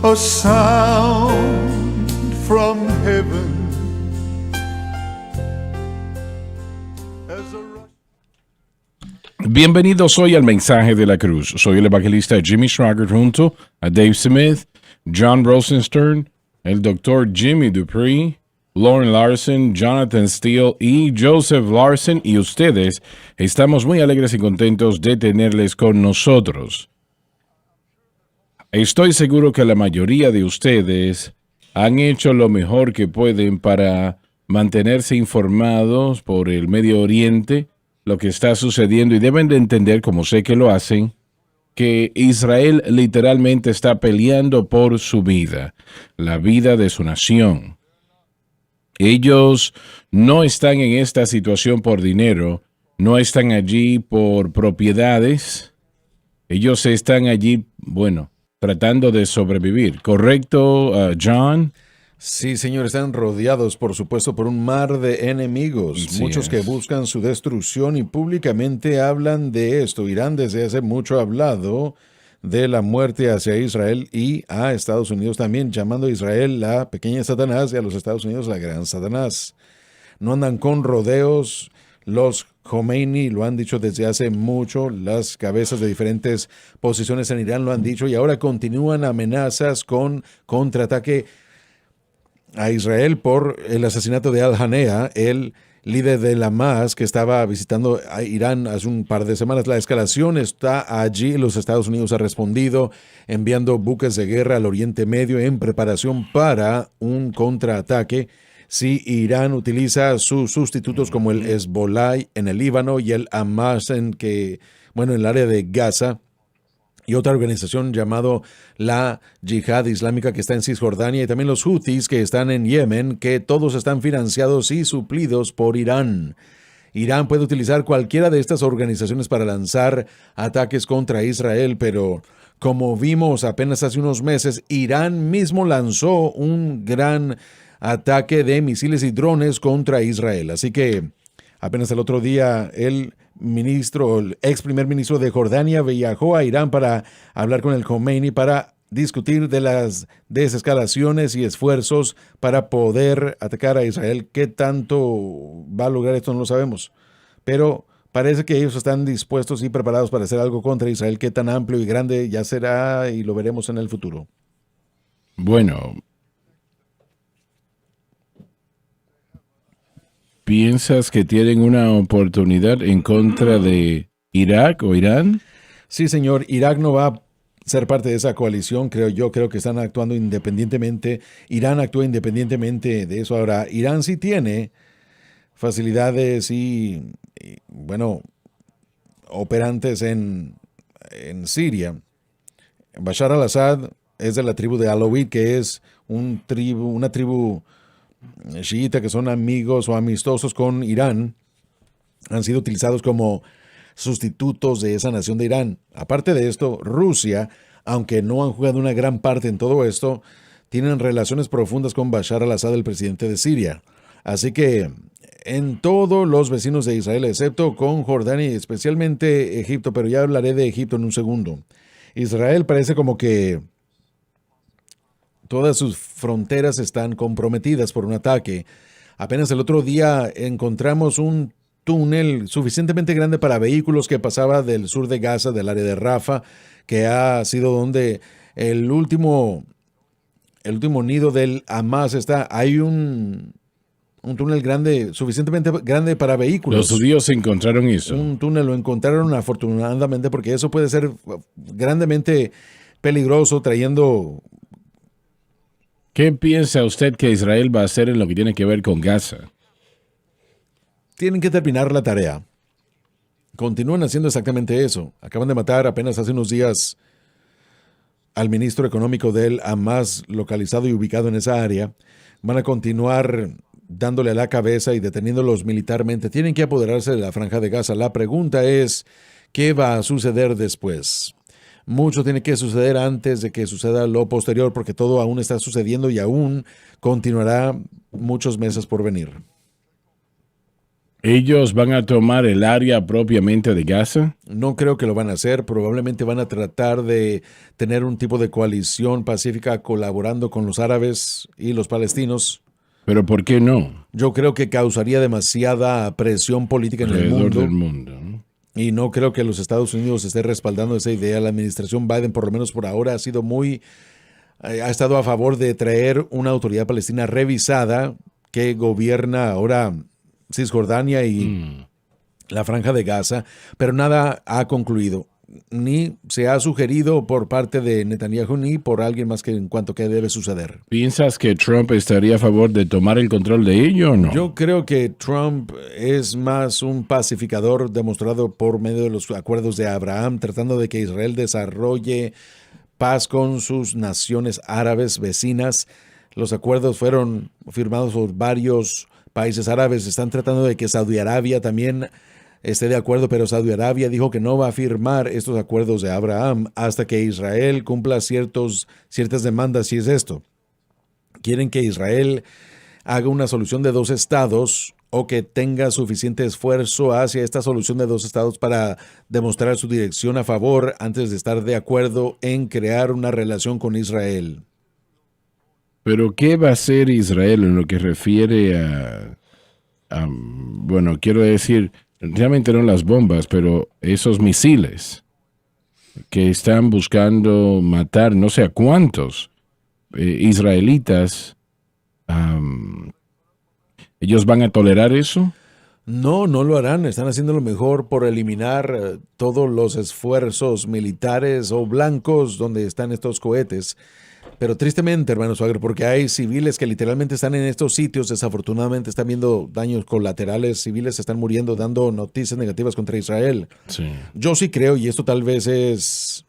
a sound from heaven as a Bienvenidos hoy al Mensaje de la Cruz. Soy el evangelista Jimmy Schwager junto a Dave Smith, John Rosenstern, el Dr. Jimmy Dupree, Lauren Larson, Jonathan Steele y Joseph Larson, y ustedes estamos muy alegres y contentos de tenerles con nosotros. Estoy seguro que la mayoría de ustedes han hecho lo mejor que pueden para mantenerse informados por el Medio Oriente, lo que está sucediendo, y deben de entender, como sé que lo hacen, que Israel literalmente está peleando por su vida, la vida de su nación. Ellos no están en esta situación por dinero, no están allí por propiedades, ellos están allí, bueno, tratando de sobrevivir. ¿Correcto, John? Sí, señor, están rodeados, por supuesto, por un mar de enemigos, Sí, muchos que buscan su destrucción y públicamente hablan de esto. Irán desde hace mucho ha hablado de la muerte hacia Israel y a Estados Unidos también, llamando a Israel la pequeña Satanás y a los Estados Unidos la gran Satanás. No andan con rodeos. Los Khomeini lo han dicho desde hace mucho, las cabezas de diferentes posiciones en Irán lo han dicho, y ahora continúan amenazas con contraataque a Israel por el asesinato de Al-Hanea, el líder de Hamas que estaba visitando a Irán hace un par de semanas. La escalación está allí. Los Estados Unidos ha respondido enviando buques de guerra al Oriente Medio en preparación para un contraataque si Irán utiliza sus sustitutos como el Hezbollah en el Líbano y el Hamas en el área de Gaza, y otra organización llamado la Yihad Islámica que está en Cisjordania, y también los Houthis que están en Yemen, que todos están financiados y suplidos por Irán. Irán puede utilizar cualquiera de estas organizaciones para lanzar ataques contra Israel, pero como vimos apenas hace unos meses, Irán mismo lanzó un gran ataque de misiles y drones contra Israel. Así que apenas el otro día el ex primer ministro de Jordania viajó a Irán para hablar con el Khomeini para discutir de las desescalaciones y esfuerzos para poder atacar a Israel. ¿Qué tanto va a lograr esto? No lo sabemos. Pero parece que ellos están dispuestos y preparados para hacer algo contra Israel. ¿Qué tan amplio y grande ya será? Y lo veremos en el futuro. Bueno, ¿piensas que tienen una oportunidad en contra de Irak o Irán? Sí, señor. Irak no va a ser parte de esa coalición, creo yo. Creo que están actuando independientemente. Irán actúa independientemente de eso. Ahora, Irán sí tiene facilidades y operantes en Siria. Bashar al-Assad es de la tribu de Alawit, que es una tribu chiita que son amigos o amistosos con Irán. Han sido utilizados como sustitutos de esa nación de Irán. Aparte de esto, Rusia, aunque no han jugado una gran parte en todo esto, tienen relaciones profundas con Bashar al-Assad, el presidente de Siria. Así que en todos los vecinos de Israel, excepto con Jordania y especialmente Egipto, pero ya hablaré de Egipto en un segundo. Israel parece como que todas sus fronteras están comprometidas por un ataque. Apenas el otro día encontramos un túnel suficientemente grande para vehículos que pasaba del sur de Gaza, del área de Rafah, que ha sido donde el último nido del Hamas está. Hay un túnel grande, suficientemente grande para vehículos. Los judíos encontraron eso. Un túnel lo encontraron afortunadamente, porque eso puede ser grandemente peligroso trayendo... ¿Qué piensa usted que Israel va a hacer en lo que tiene que ver con Gaza? Tienen que terminar la tarea. Continúan haciendo exactamente eso. Acaban de matar apenas hace unos días al ministro económico del Hamas, localizado y ubicado en esa área. Van a continuar dándole a la cabeza y deteniéndolos militarmente. Tienen que apoderarse de la franja de Gaza. La pregunta es, ¿qué va a suceder después? Mucho tiene que suceder antes de que suceda lo posterior, porque todo aún está sucediendo y aún continuará muchos meses por venir. ¿Ellos van a tomar el área propiamente de Gaza? No creo que lo van a hacer. Probablemente van a tratar de tener un tipo de coalición pacífica colaborando con los árabes y los palestinos. ¿Pero por qué no? Yo creo que causaría demasiada presión política en el Alrededor mundo. del mundo, ¿no? Y no creo que los Estados Unidos esté respaldando esa idea. La administración Biden, por lo menos por ahora, ha estado a favor de traer una autoridad palestina revisada que gobierna ahora Cisjordania y la Franja de Gaza, pero nada ha concluido. Ni se ha sugerido por parte de Netanyahu ni por alguien más que en cuanto a qué debe suceder. ¿Piensas que Trump estaría a favor de tomar el control de ello o no? Yo creo que Trump es más un pacificador demostrado por medio de los acuerdos de Abraham, tratando de que Israel desarrolle paz con sus naciones árabes vecinas. Los acuerdos fueron firmados por varios países árabes. Están tratando de que Saudi Arabia también esté de acuerdo, pero Saudi Arabia dijo que no va a firmar estos acuerdos de Abraham hasta que Israel cumpla ciertas demandas. Y es esto: quieren que Israel haga una solución de 2 estados o que tenga suficiente esfuerzo hacia esta solución de 2 estados para demostrar su dirección a favor antes de estar de acuerdo en crear una relación con Israel. ¿Pero qué va a hacer Israel en lo que refiere bueno, quiero decir, realmente no las bombas, pero esos misiles que están buscando matar no sé a cuántos israelitas? ¿Ellos van a tolerar eso? No, no lo harán. Están haciendo lo mejor por eliminar todos los esfuerzos militares o blancos donde están estos cohetes. Pero tristemente, hermano Swagger, porque hay civiles que literalmente están en estos sitios, desafortunadamente están viendo daños colaterales, civiles están muriendo, dando noticias negativas contra Israel. Sí. Yo sí creo, y esto tal vez es...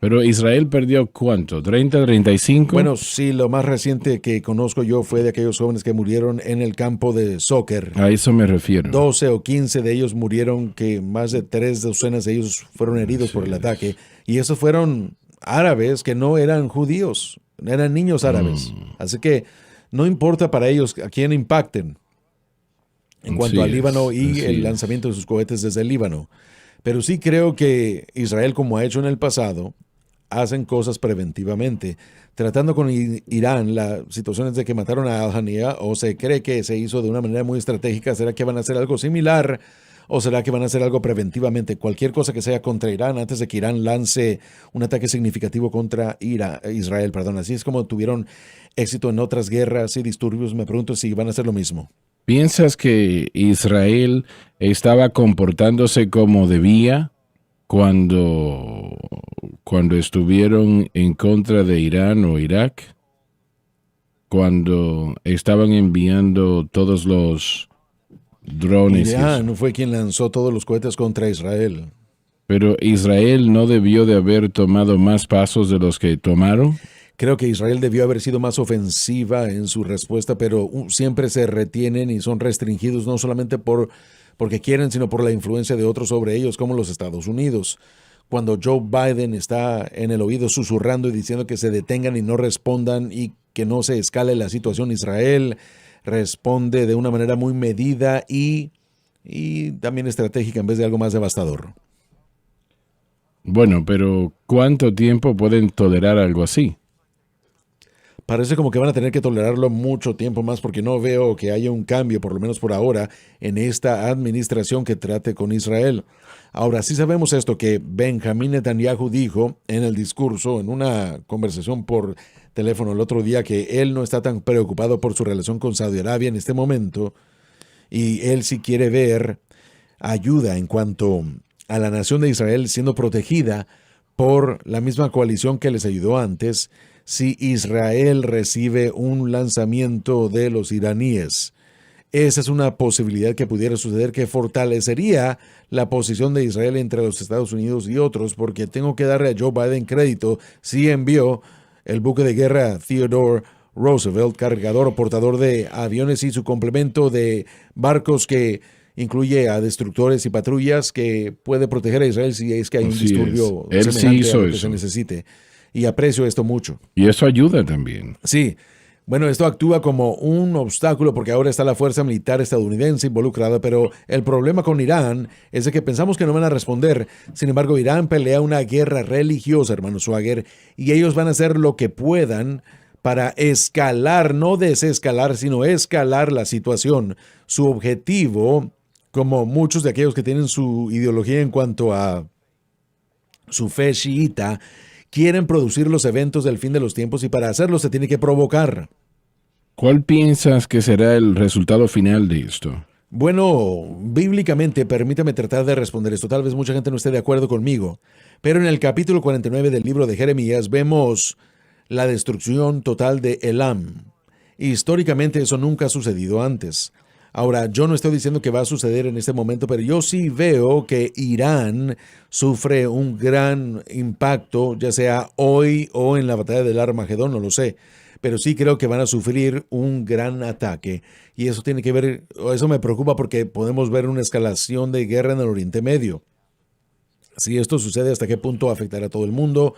Pero Israel perdió ¿cuánto? ¿30, 35? Bueno, sí, lo más reciente que conozco yo fue de aquellos jóvenes que murieron en el campo de soccer. A eso me refiero. 12 o 15 de ellos murieron, que más de 3 docenas de ellos fueron heridos por el ataque. Y esos fueron árabes que no eran judíos, eran niños árabes. Así que no importa para ellos a quién impacten en cuanto al Líbano y el lanzamiento de sus cohetes desde el Líbano. Pero sí creo que Israel, como ha hecho en el pasado, hacen cosas preventivamente. Tratando con Irán, la situación es de que mataron a Al-Hania, o se cree que se hizo de una manera muy estratégica. ¿Será que van a hacer algo similar? ¿O será que van a hacer algo preventivamente? Cualquier cosa que sea contra Irán, antes de que Irán lance un ataque significativo contra Israel. Así es como tuvieron éxito en otras guerras y disturbios. Me pregunto si van a hacer lo mismo. ¿Piensas que Israel estaba comportándose como debía cuando estuvieron en contra de Irán o Irak? Cuando estaban enviando todos los drones. Irán fue quien lanzó todos los cohetes contra Israel. Pero Israel no debió de haber tomado más pasos de los que tomaron. Creo que Israel debió haber sido más ofensiva en su respuesta, pero siempre se retienen y son restringidos no solamente porque quieren, sino por la influencia de otros sobre ellos, como los Estados Unidos. Cuando Joe Biden está en el oído susurrando y diciendo que se detengan y no respondan y que no se escale la situación, Israel responde de una manera muy medida y también estratégica en vez de algo más devastador. Bueno, pero ¿cuánto tiempo pueden tolerar algo así? Parece como que van a tener que tolerarlo mucho tiempo más, porque no veo que haya un cambio, por lo menos por ahora, en esta administración que trate con Israel. Ahora, sí sabemos esto, que Benjamín Netanyahu dijo en el discurso, en una conversación por teléfono el otro día, que él no está tan preocupado por su relación con Saudi Arabia en este momento, y él sí quiere ver ayuda en cuanto a la nación de Israel siendo protegida por la misma coalición que les ayudó antes, si Israel recibe un lanzamiento de los iraníes. Esa es una posibilidad que pudiera suceder, que fortalecería la posición de Israel entre los Estados Unidos y otros, porque tengo que darle a Joe Biden crédito, sí envió el buque de guerra Theodore Roosevelt, cargador o portador de aviones y su complemento de barcos que incluye a destructores y patrullas, que puede proteger a Israel si es que hay un disturbio Él sí semejante hizo a lo que eso. se necesite. Y aprecio esto mucho. Y eso ayuda también. Sí. Bueno, esto actúa como un obstáculo porque ahora está la fuerza militar estadounidense involucrada, pero el problema con Irán es de que pensamos que no van a responder. Sin embargo, Irán pelea una guerra religiosa, hermano Swagger, y ellos van a hacer lo que puedan para escalar, no desescalar, sino escalar la situación. Su objetivo, como muchos de aquellos que tienen su ideología en cuanto a su fe chiita, quieren producir los eventos del fin de los tiempos y para hacerlo se tiene que provocar. ¿Cuál piensas que será el resultado final de esto? Bueno, bíblicamente, permítame tratar de responder esto. Tal vez mucha gente no esté de acuerdo conmigo, pero en el capítulo 49 del libro de Jeremías vemos la destrucción total de Elam. Históricamente eso nunca ha sucedido antes. Ahora, yo no estoy diciendo que va a suceder en este momento, pero yo sí veo que Irán sufre un gran impacto, ya sea hoy o en la batalla del Armagedón, no lo sé. Pero sí creo que van a sufrir un gran ataque. Y eso tiene que ver, eso me preocupa porque podemos ver una escalación de guerra en el Oriente Medio. Si esto sucede, ¿hasta qué punto afectará a todo el mundo?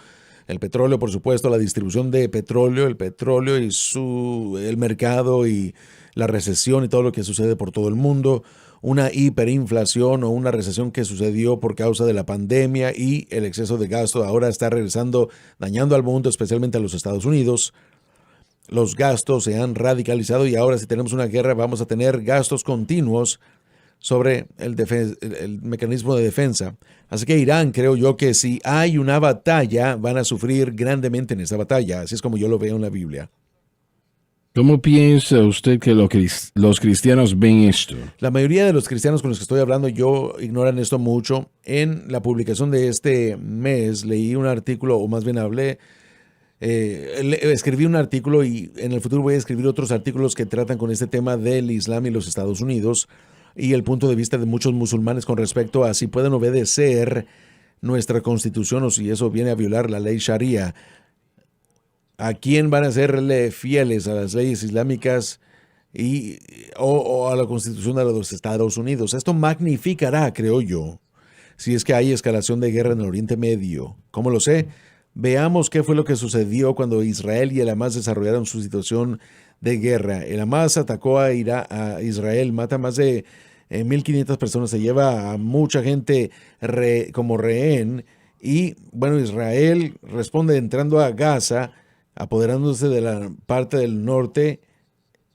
El petróleo, por supuesto, la distribución de petróleo, el petróleo y el mercado y la recesión y todo lo que sucede por todo el mundo, una hiperinflación o una recesión que sucedió por causa de la pandemia y el exceso de gasto ahora está regresando, dañando al mundo, especialmente a los Estados Unidos. Los gastos se han radicalizado y ahora si tenemos una guerra vamos a tener gastos continuos sobre el mecanismo de defensa. Así que Irán, creo yo que si hay una batalla, van a sufrir grandemente en esa batalla. Así es como yo lo veo en la Biblia. ¿Cómo piensa usted que los cristianos ven esto? La mayoría de los cristianos con los que estoy hablando, yo ignoran esto mucho. En la publicación de este mes leí un artículo, o más bien escribí un artículo y en el futuro voy a escribir otros artículos que tratan con este tema del Islam y los Estados Unidos y el punto de vista de muchos musulmanes con respecto a si pueden obedecer nuestra constitución o si eso viene a violar la ley Sharia. ¿A quién van a serle fieles? ¿A las leyes islámicas o a la constitución de los Estados Unidos? Esto magnificará, creo yo, si es que hay escalación de guerra en el Oriente Medio. ¿Cómo lo sé? Veamos qué fue lo que sucedió cuando Israel y el Hamas desarrollaron su situación de guerra. El Hamas atacó a Israel, mata más de 1.500 personas, se lleva a mucha gente como rehén y, bueno, Israel responde entrando a Gaza, apoderándose de la parte del norte,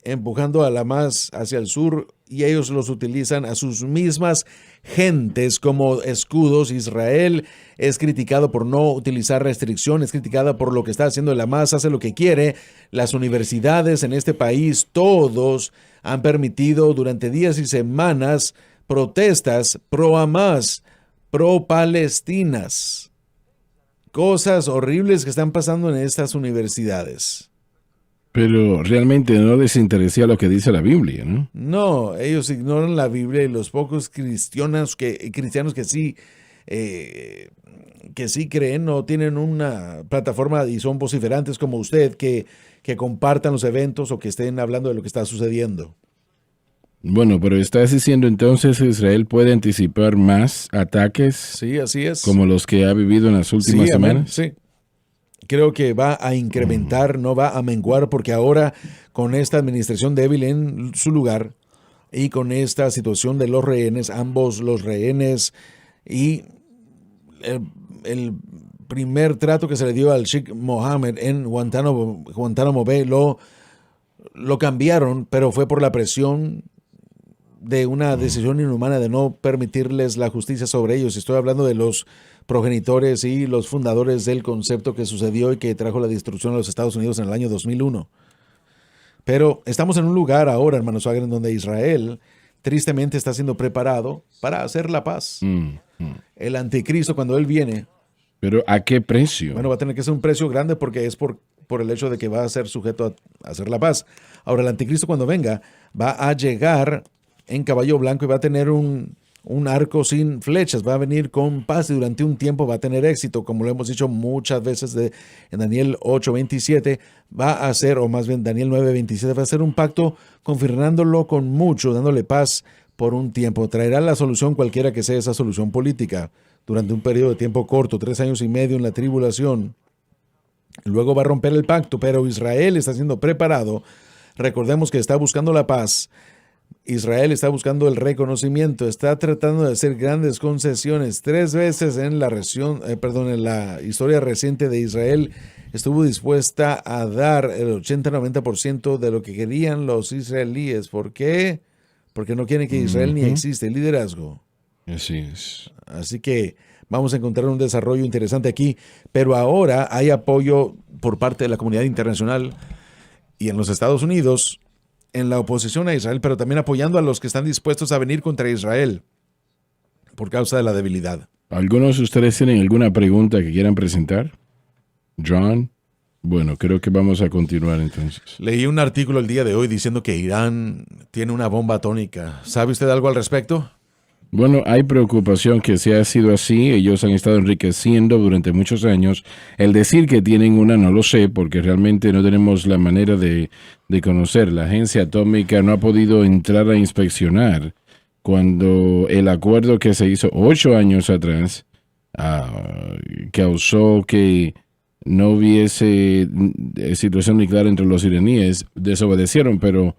empujando a Hamas hacia el sur y ellos los utilizan a sus mismas gentes como escudos. Israel es criticado por no utilizar restricciones, criticada por lo que está haciendo el Hamas, hace lo que quiere. Las universidades en este país, todos han permitido durante días y semanas protestas pro Hamas, pro palestinas. Cosas horribles que están pasando en estas universidades. Pero realmente no les interesa lo que dice la Biblia, ¿no? No, ellos ignoran la Biblia y los pocos cristianos que sí creen no tienen una plataforma y son vociferantes como usted que compartan los eventos o que estén hablando de lo que está sucediendo. Bueno, pero estás diciendo entonces que Israel puede anticipar más ataques Sí, así es. como los que ha vivido en las últimas Sí, amén, semanas. sí. Creo que va a incrementar, no va a menguar, porque ahora con esta administración débil en su lugar y con esta situación de los rehenes, ambos los rehenes y el primer trato que se le dio al Sheikh Mohammed en Guantánamo Bay lo cambiaron, pero fue por la presión de una decisión inhumana de no permitirles la justicia sobre ellos. Estoy hablando de los progenitores y los fundadores del concepto que sucedió y que trajo la destrucción a los Estados Unidos en el año 2001. Pero estamos en un lugar ahora, hermano Swagger, en donde Israel tristemente está siendo preparado para hacer la paz. El anticristo, cuando él viene, ¿Pero a qué precio? bueno, va a tener que ser un precio grande porque es por el hecho de que va a ser sujeto a hacer la paz. Ahora, el anticristo cuando venga va a llegar en caballo blanco y va a tener un arco sin flechas, va a venir con paz y durante un tiempo va a tener éxito, como lo hemos dicho muchas veces en Daniel 8:27, va a hacer, o más bien Daniel 9:27, va a hacer un pacto confirmándolo con mucho, dándole paz por un tiempo. Traerá la solución cualquiera que sea esa solución política durante un periodo de tiempo corto, 3 años y medio en la tribulación. Luego va a romper el pacto, pero Israel está siendo preparado. Recordemos que está buscando la paz. Israel está buscando el reconocimiento, está tratando de hacer grandes concesiones. 3 veces en en la historia reciente de Israel estuvo dispuesta a dar el 80-90% de lo que querían los israelíes. ¿Por qué? Porque no quieren que Israel ni existe, liderazgo. Así es. Así que vamos a encontrar un desarrollo interesante aquí, pero ahora hay apoyo por parte de la comunidad internacional y en los Estados Unidos en la oposición a Israel, pero también apoyando a los que están dispuestos a venir contra Israel por causa de la debilidad. ¿Algunos de ustedes tienen alguna pregunta que quieran presentar? John. Bueno, creo que vamos a continuar entonces. Leí un artículo el día de hoy diciendo que Irán tiene una bomba atómica. ¿Sabe usted algo al respecto? Bueno, hay preocupación que si ha sido así. Ellos han estado enriqueciendo durante muchos años. El decir que tienen una no lo sé, porque realmente no tenemos la manera de conocer. La agencia atómica no ha podido entrar a inspeccionar cuando el acuerdo que se hizo 8 años atrás causó que no hubiese situación ni clara entre los iraníes. Desobedecieron, pero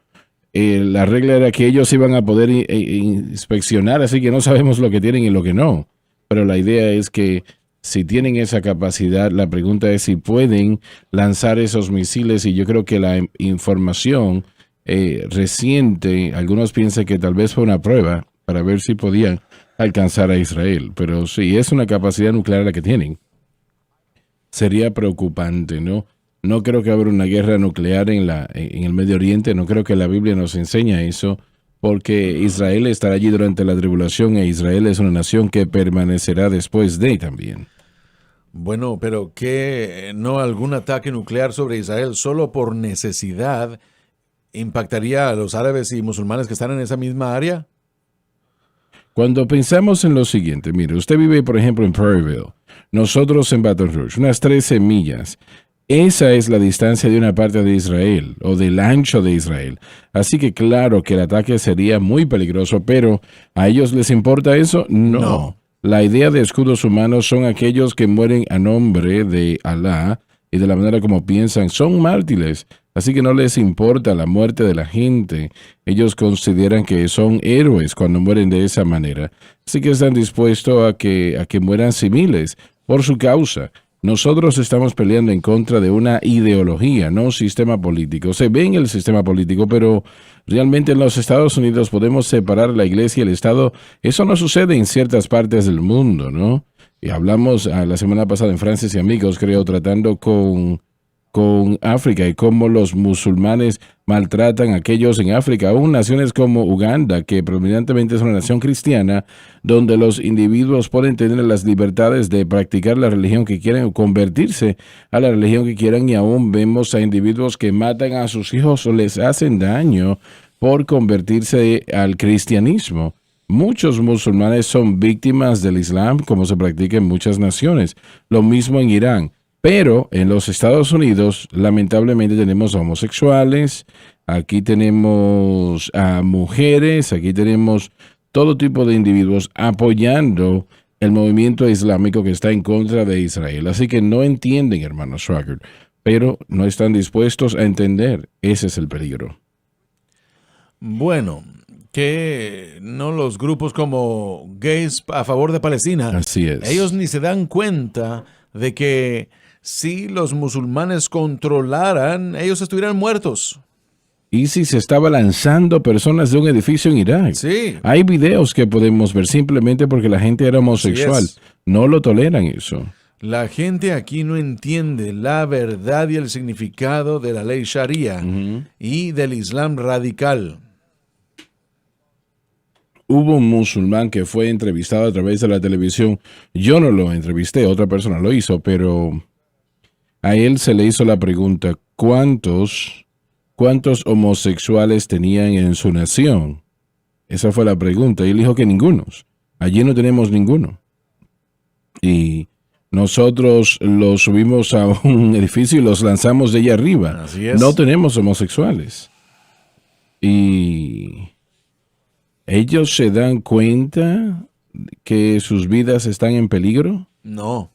la regla era que ellos iban a poder inspeccionar, así que no sabemos lo que tienen y lo que no. Pero la idea es que si tienen esa capacidad, la pregunta es si pueden lanzar esos misiles, y yo creo que la información reciente, algunos piensan que tal vez fue una prueba para ver si podían alcanzar a Israel, pero sí, es una capacidad nuclear la que tienen. Sería preocupante, ¿no? No creo que habrá una guerra nuclear en el Medio Oriente, no creo que la Biblia nos enseña eso, porque Israel estará allí durante la tribulación e Israel es una nación que permanecerá después de también. Bueno, pero ¿qué no algún ataque nuclear sobre Israel solo por necesidad impactaría a los árabes y musulmanes que están en esa misma área? Cuando pensamos en lo siguiente, mire, usted vive, por ejemplo, en Prairieville, nosotros en Baton Rouge, unas 13 millas. Esa es la distancia de una parte de Israel o del ancho de Israel. Así que claro que el ataque sería muy peligroso, pero ¿a ellos les importa eso? No. La idea de escudos humanos son aquellos que mueren a nombre de Alá y de la manera como piensan, son mártires. Así que no les importa la muerte de la gente. Ellos consideran que son héroes cuando mueren de esa manera. Así que están dispuestos a que mueran civiles por su causa. Nosotros estamos peleando en contra de una ideología, no un sistema político. Se ve en el sistema político, pero realmente en los Estados Unidos podemos separar la iglesia y el Estado. Eso no sucede en ciertas partes del mundo, ¿no? Y hablamos la semana pasada en Francis y Amigos, creo, tratando con África y cómo los musulmanes maltratan a aquellos en África, aún naciones como Uganda, que predominantemente es una nación cristiana, donde los individuos pueden tener las libertades de practicar la religión que quieran o convertirse a la religión que quieran, y aún vemos a individuos que matan a sus hijos o les hacen daño por convertirse al cristianismo. Muchos musulmanes son víctimas del Islam, como se practica en muchas naciones. Lo mismo en Irán. Pero en los Estados Unidos, lamentablemente, tenemos homosexuales, aquí tenemos a mujeres, aquí tenemos todo tipo de individuos apoyando el movimiento islámico que está en contra de Israel. Así que no entienden, hermano Schwager, pero no están dispuestos a entender. Ese es el peligro. Bueno, que no los grupos como Gays a favor de Palestina. Así es. Ellos ni se dan cuenta de que si los musulmanes controlaran, ellos estuvieran muertos. ¿Y si se estaba lanzando personas de un edificio en Irak? Sí. Hay videos que podemos ver simplemente porque la gente era homosexual. No lo toleran eso. La gente aquí no entiende la verdad y el significado de la ley Sharia y del Islam radical. Hubo un musulmán que fue entrevistado a través de la televisión. Yo no lo entrevisté, otra persona lo hizo, pero a él se le hizo la pregunta, ¿cuántos homosexuales tenían en su nación? Esa fue la pregunta. Y él dijo que ningunos. Allí no tenemos ninguno. Y nosotros los subimos a un edificio y los lanzamos de allá arriba. Así es. No tenemos homosexuales. Y ¿ellos se dan cuenta que sus vidas están en peligro? No.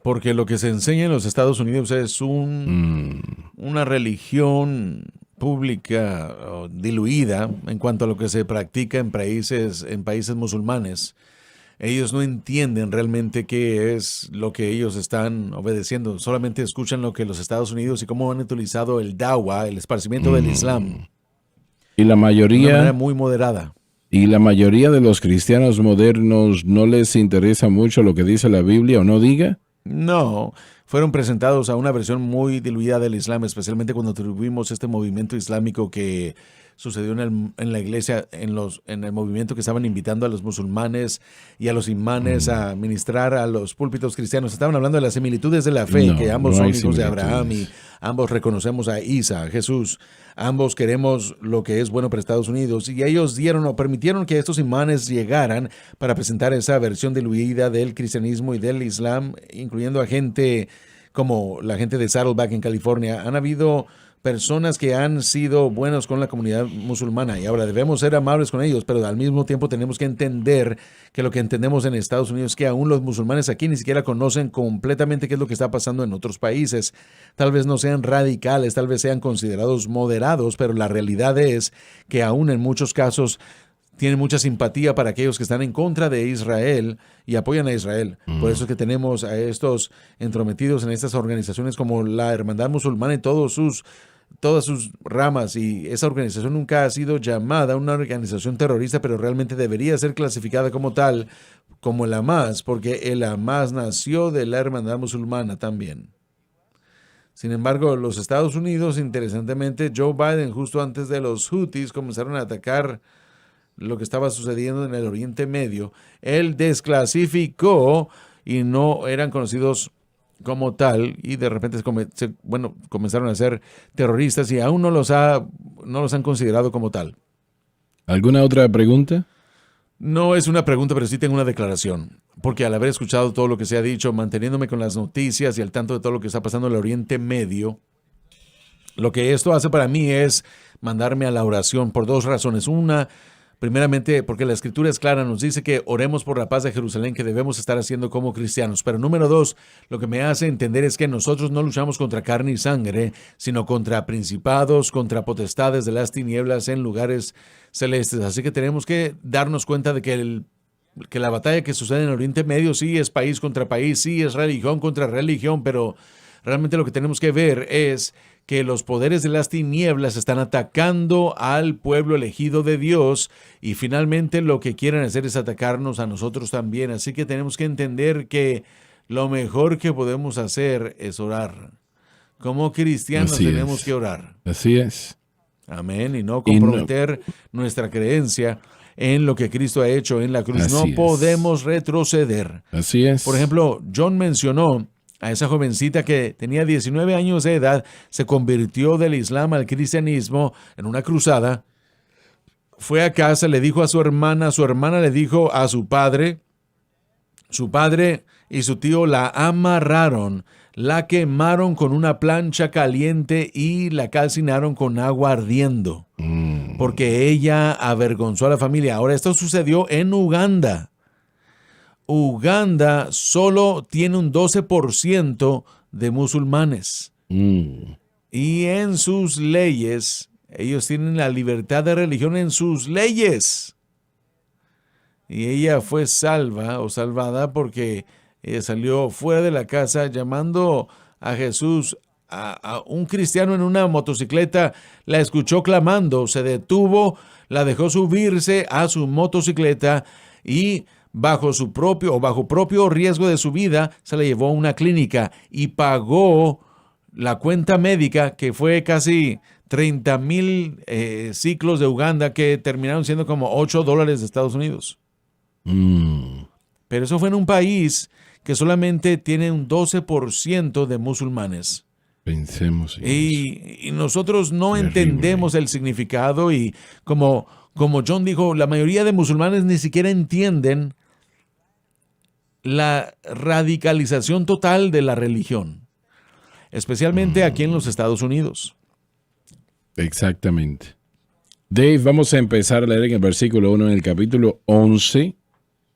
Porque lo que se enseña en los Estados Unidos es una religión pública diluida en cuanto a lo que se practica en países musulmanes. Ellos no entienden realmente qué es lo que ellos están obedeciendo. Solamente escuchan lo que los Estados Unidos y cómo han utilizado el dawa, el esparcimiento del Islam, Y la de una mayoría, manera muy moderada. y la mayoría de los cristianos modernos no les interesa mucho lo que dice la Biblia o no diga. No, fueron presentados a una versión muy diluida del Islam, especialmente cuando tuvimos este movimiento islámico que sucedió en la iglesia, en el movimiento que estaban invitando a los musulmanes y a los imanes a ministrar a los púlpitos cristianos. Estaban hablando de las similitudes de la fe, No, que ambos no son hay hijos de Abraham y similitudes. ambos reconocemos a Isa, a Jesús. Ambos queremos lo que es bueno para Estados Unidos y ellos dieron o permitieron que estos imanes llegaran para presentar esa versión diluida del cristianismo y del Islam, incluyendo a gente como la gente de Saddleback en California. Han habido personas que han sido buenos con la comunidad musulmana y ahora debemos ser amables con ellos, pero al mismo tiempo tenemos que entender que lo que entendemos en Estados Unidos es que aún los musulmanes aquí ni siquiera conocen completamente qué es lo que está pasando en otros países. Tal vez no sean radicales, tal vez sean considerados moderados, pero la realidad es que aún en muchos casos tienen mucha simpatía para aquellos que están en contra de Israel y apoyan a Israel. Por eso es que tenemos a estos entrometidos en estas organizaciones como la Hermandad Musulmana y todas sus ramas, y esa organización nunca ha sido llamada una organización terrorista, pero realmente debería ser clasificada como tal, como el Hamas, porque el Hamas nació de la Hermandad Musulmana también. Sin embargo, los Estados Unidos, interesantemente, Joe Biden, justo antes de los Houthis comenzaron a atacar lo que estaba sucediendo en el Oriente Medio, él desclasificó y no eran conocidos como tal, y de repente comenzaron a ser terroristas y aún no los han considerado como tal. ¿Alguna otra pregunta? No es una pregunta, pero sí tengo una declaración, porque al haber escuchado todo lo que se ha dicho, manteniéndome con las noticias y al tanto de todo lo que está pasando en el Oriente Medio, lo que esto hace para mí es mandarme a la oración por dos razones. Una, primeramente, porque la Escritura es clara, nos dice que oremos por la paz de Jerusalén, que debemos estar haciendo como cristianos. Pero número dos, lo que me hace entender es que nosotros no luchamos contra carne y sangre, sino contra principados, contra potestades de las tinieblas en lugares celestes. Así que tenemos que darnos cuenta de que la batalla que sucede en el Oriente Medio sí es país contra país, sí es religión contra religión, pero realmente lo que tenemos que ver es que los poderes de las tinieblas están atacando al pueblo elegido de Dios y finalmente lo que quieren hacer es atacarnos a nosotros también. Así que tenemos que entender que lo mejor que podemos hacer es orar. Como cristianos Así tenemos es. que orar. Así es. Amén. Y no comprometer nuestra creencia en lo que Cristo ha hecho en la cruz. Así No es. podemos retroceder. Así es. Por ejemplo, John mencionó a esa jovencita que tenía 19 años de edad, se convirtió del Islam al cristianismo en una cruzada. Fue a casa, le dijo a su hermana le dijo a su padre y su tío la amarraron, la quemaron con una plancha caliente y la calcinaron con agua ardiendo, porque ella avergonzó a la familia. Ahora, esto sucedió en Uganda. Uganda solo tiene un 12% de musulmanes. Y en sus leyes, ellos tienen la libertad de religión en sus leyes. Y ella fue salvada porque salió fuera de la casa llamando a Jesús. A un cristiano en una motocicleta la escuchó clamando, se detuvo, la dejó subirse a su motocicleta y bajo propio riesgo de su vida, se la llevó a una clínica y pagó la cuenta médica, que fue casi 30,000 ciclos de Uganda, que terminaron siendo como $8 de Estados Unidos. Pero eso fue en un país que solamente tiene un 12% de musulmanes. Pensemos en eso. Y nosotros no Terrible. entendemos el significado y como John dijo, la mayoría de musulmanes ni siquiera entienden la radicalización total de la religión, especialmente aquí en los Estados Unidos. Exactamente. Dave, vamos a empezar a leer en el versículo 1 en el capítulo 11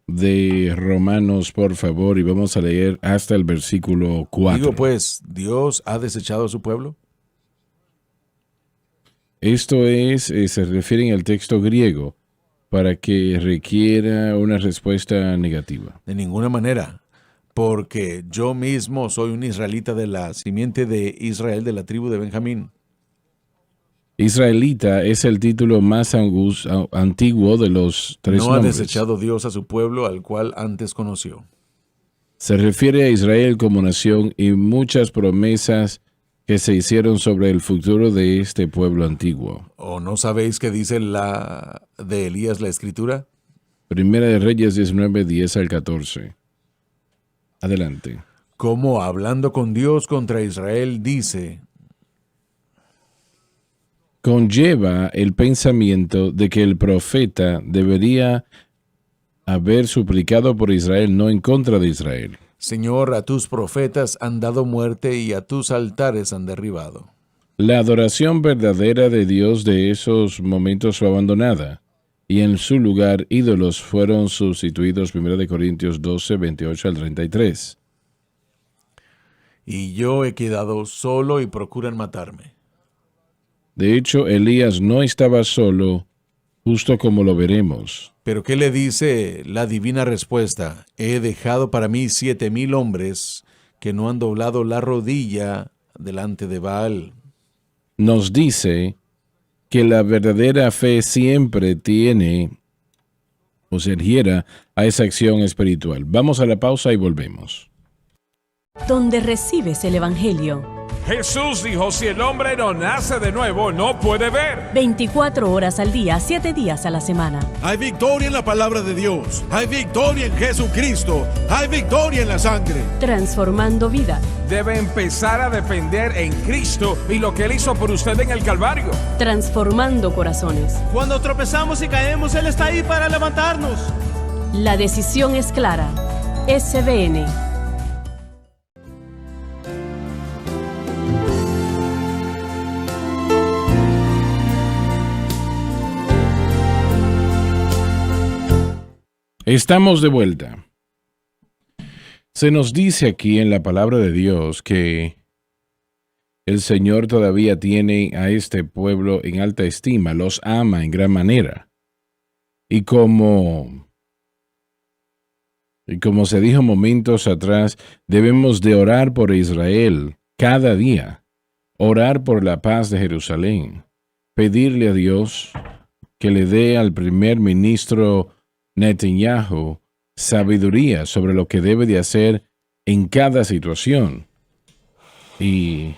de Romanos, por favor, y vamos a leer hasta el versículo 4. Digo pues, ¿Dios ha desechado a su pueblo? Esto se refiere en el texto griego para que requiera una respuesta negativa. De ninguna manera, porque yo mismo soy un israelita de la simiente de Israel, de la tribu de Benjamín. Israelita es el título más antiguo de los tres No ha nombres. desechado Dios a su pueblo, al cual antes conoció. Se refiere a Israel como nación y muchas promesas que se hicieron sobre el futuro de este pueblo antiguo. ¿O no sabéis qué dice la de Elías la Escritura? Primera de Reyes 19, 10 al 14. Adelante. Como hablando con Dios contra Israel dice, Conlleva el pensamiento de que el profeta debería haber suplicado por Israel, no en contra de Israel. Señor, a tus profetas han dado muerte y a tus altares han derribado. La adoración verdadera de Dios de esos momentos fue abandonada, y en su lugar ídolos fueron sustituidos. 1 Corintios 12, 28 al 33. Y yo he quedado solo y procuran matarme. De hecho, Elías no estaba solo, justo como lo veremos. Pero ¿qué le dice la divina respuesta? He dejado para mí 7,000 hombres que no han doblado la rodilla delante de Baal. Nos dice que la verdadera fe siempre tiene o se adhiera a esa acción espiritual. Vamos a la pausa y volvemos. Donde recibes el Evangelio. Jesús dijo, si el hombre no nace de nuevo, no puede ver. 24 horas al día, 7 días a la semana. Hay victoria en la palabra de Dios. Hay victoria en Jesucristo. Hay victoria en la sangre. Transformando vida. Debe empezar a depender en Cristo y lo que Él hizo por usted en el Calvario. Transformando corazones. Cuando tropezamos y caemos, Él está ahí para levantarnos. La decisión es clara. SBN. Estamos de vuelta. Se nos dice aquí en la palabra de Dios que el Señor todavía tiene a este pueblo en alta estima, los ama en gran manera. Y como se dijo momentos atrás, debemos de orar por Israel cada día, orar por la paz de Jerusalén, pedirle a Dios que le dé al primer ministro Netanyahu sabiduría sobre lo que debe de hacer en cada situación. Y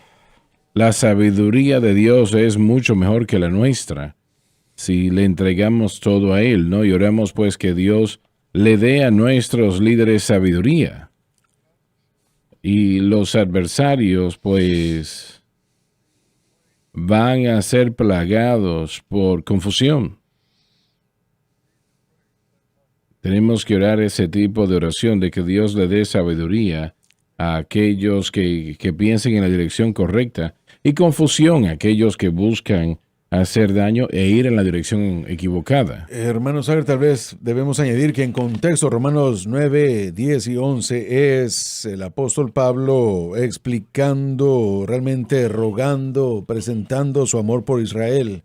la sabiduría de Dios es mucho mejor que la nuestra si le entregamos todo a Él, ¿no? Y oramos pues que Dios le dé a nuestros líderes sabiduría. Y los adversarios pues van a ser plagados por confusión. Tenemos que orar ese tipo de oración de que Dios le dé sabiduría a aquellos que piensen en la dirección correcta y confusión a aquellos que buscan hacer daño e ir en la dirección equivocada. Hermano Sager, tal vez debemos añadir que en contexto Romanos 9, 10 y 11 es el apóstol Pablo explicando, realmente rogando, presentando su amor por Israel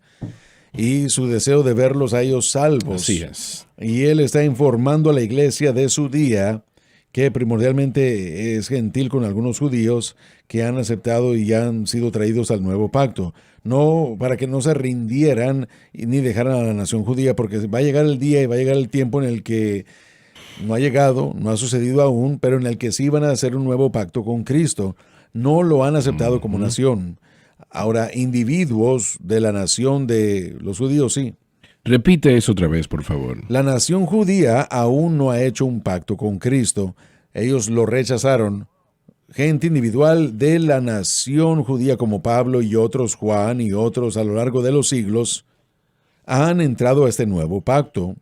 y su deseo de verlos a ellos salvos. Así es. Y él está informando a la iglesia de su día, que primordialmente es gentil con algunos judíos que han aceptado y han sido traídos al nuevo pacto. No para que no se rindieran ni dejaran a la nación judía, porque va a llegar el día y va a llegar el tiempo en el que no ha llegado, no ha sucedido aún, pero en el que sí van a hacer un nuevo pacto con Cristo. No lo han aceptado como nación. Ahora, individuos de la nación de los judíos, sí. Repite eso otra vez, por favor. La nación judía aún no ha hecho un pacto con Cristo. Ellos lo rechazaron. Gente individual de la nación judía como Pablo y otros, Juan y otros a lo largo de los siglos, han entrado a este nuevo pacto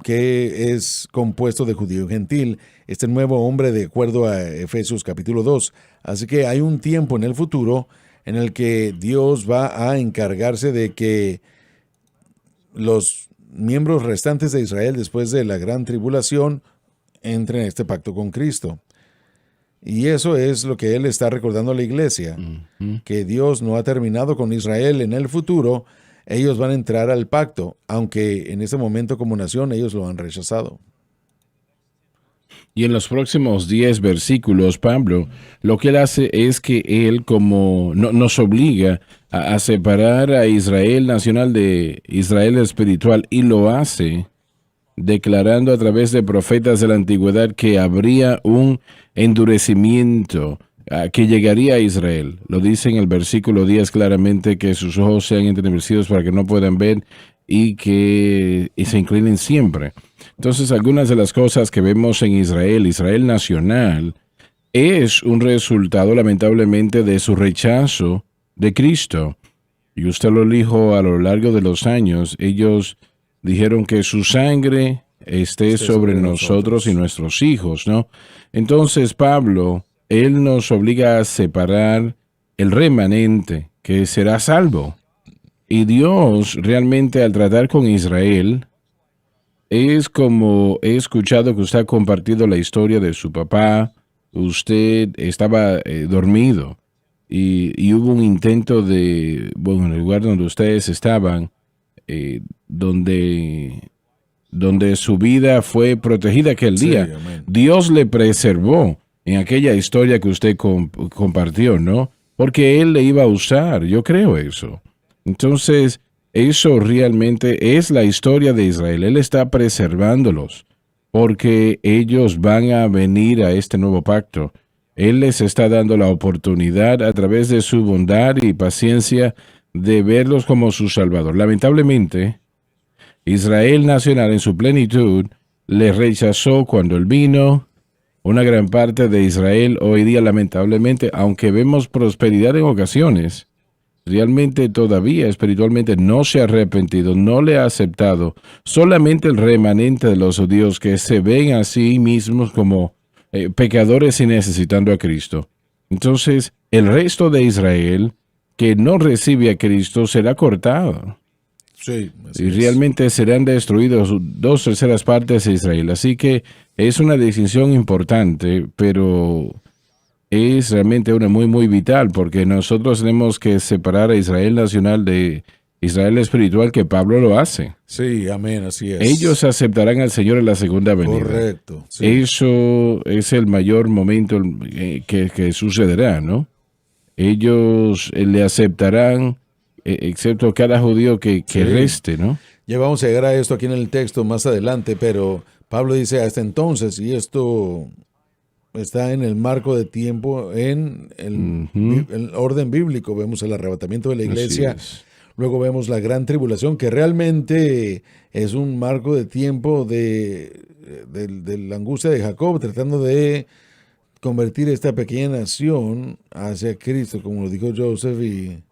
que es compuesto de judío y gentil, este nuevo hombre de acuerdo a Efesios capítulo 2. Así que hay un tiempo en el futuro en el que Dios va a encargarse de que los miembros restantes de Israel después de la gran tribulación entre en este pacto con Cristo. Y eso es lo que él está recordando a la iglesia, que Dios no ha terminado con Israel. En el futuro, ellos van a entrar al pacto, aunque en este momento como nación ellos lo han rechazado. Y en los próximos 10 versículos, Pablo, lo que él hace es que él nos obliga a separar a Israel nacional de Israel espiritual, y lo hace declarando a través de profetas de la antigüedad que habría un endurecimiento que llegaría a Israel. Lo dice en el versículo 10 claramente, que sus ojos sean entenebrecidos para que no puedan ver y que se inclinen siempre. Entonces, algunas de las cosas que vemos en Israel nacional, es un resultado lamentablemente de su rechazo de Cristo. Y usted lo dijo a lo largo de los años. Ellos dijeron que su sangre esté sobre nosotros y nuestros hijos, ¿no? Entonces, Pablo, él nos obliga a separar el remanente que será salvo. Y Dios realmente, al tratar con Israel, es como he escuchado que usted ha compartido la historia de su papá. Usted estaba dormido y hubo un intento en el lugar donde ustedes estaban, donde su vida fue protegida aquel día. Amén. Dios le preservó en aquella historia que usted compartió, ¿no? Porque Él le iba a usar, yo creo eso. Entonces, eso realmente es la historia de Israel. Él está preservándolos porque ellos van a venir a este nuevo pacto. Él les está dando la oportunidad a través de su bondad y paciencia de verlos como su Salvador. Lamentablemente, Israel nacional en su plenitud le rechazó cuando él vino. Una gran parte de Israel hoy día, lamentablemente, aunque vemos prosperidad en ocasiones, realmente todavía espiritualmente no se ha arrepentido, no le ha aceptado. Solamente el remanente de los judíos que se ven a sí mismos como pecadores y necesitando a Cristo. Entonces, el resto de Israel que no recibe a Cristo será cortado. Sí, Y realmente serán destruidos 2/3 partes de Israel. Así que es una decisión importante, pero es realmente una muy, muy vital, porque nosotros tenemos que separar a Israel nacional de Israel espiritual, que Pablo lo hace. Sí, amén, así es. Ellos aceptarán al Señor en la segunda venida. Correcto. Sí. Eso es el mayor momento que sucederá, ¿no? Ellos le aceptarán, excepto cada judío que reste, ¿no? Ya vamos a llegar a esto aquí en el texto más adelante, pero Pablo dice hasta entonces, y esto está en el marco de tiempo, en el orden bíblico. Vemos el arrebatamiento de la iglesia, Así es. luego vemos la gran tribulación, que realmente es un marco de tiempo de la angustia de Jacob, tratando de convertir esta pequeña nación hacia Cristo, como lo dijo Joseph, y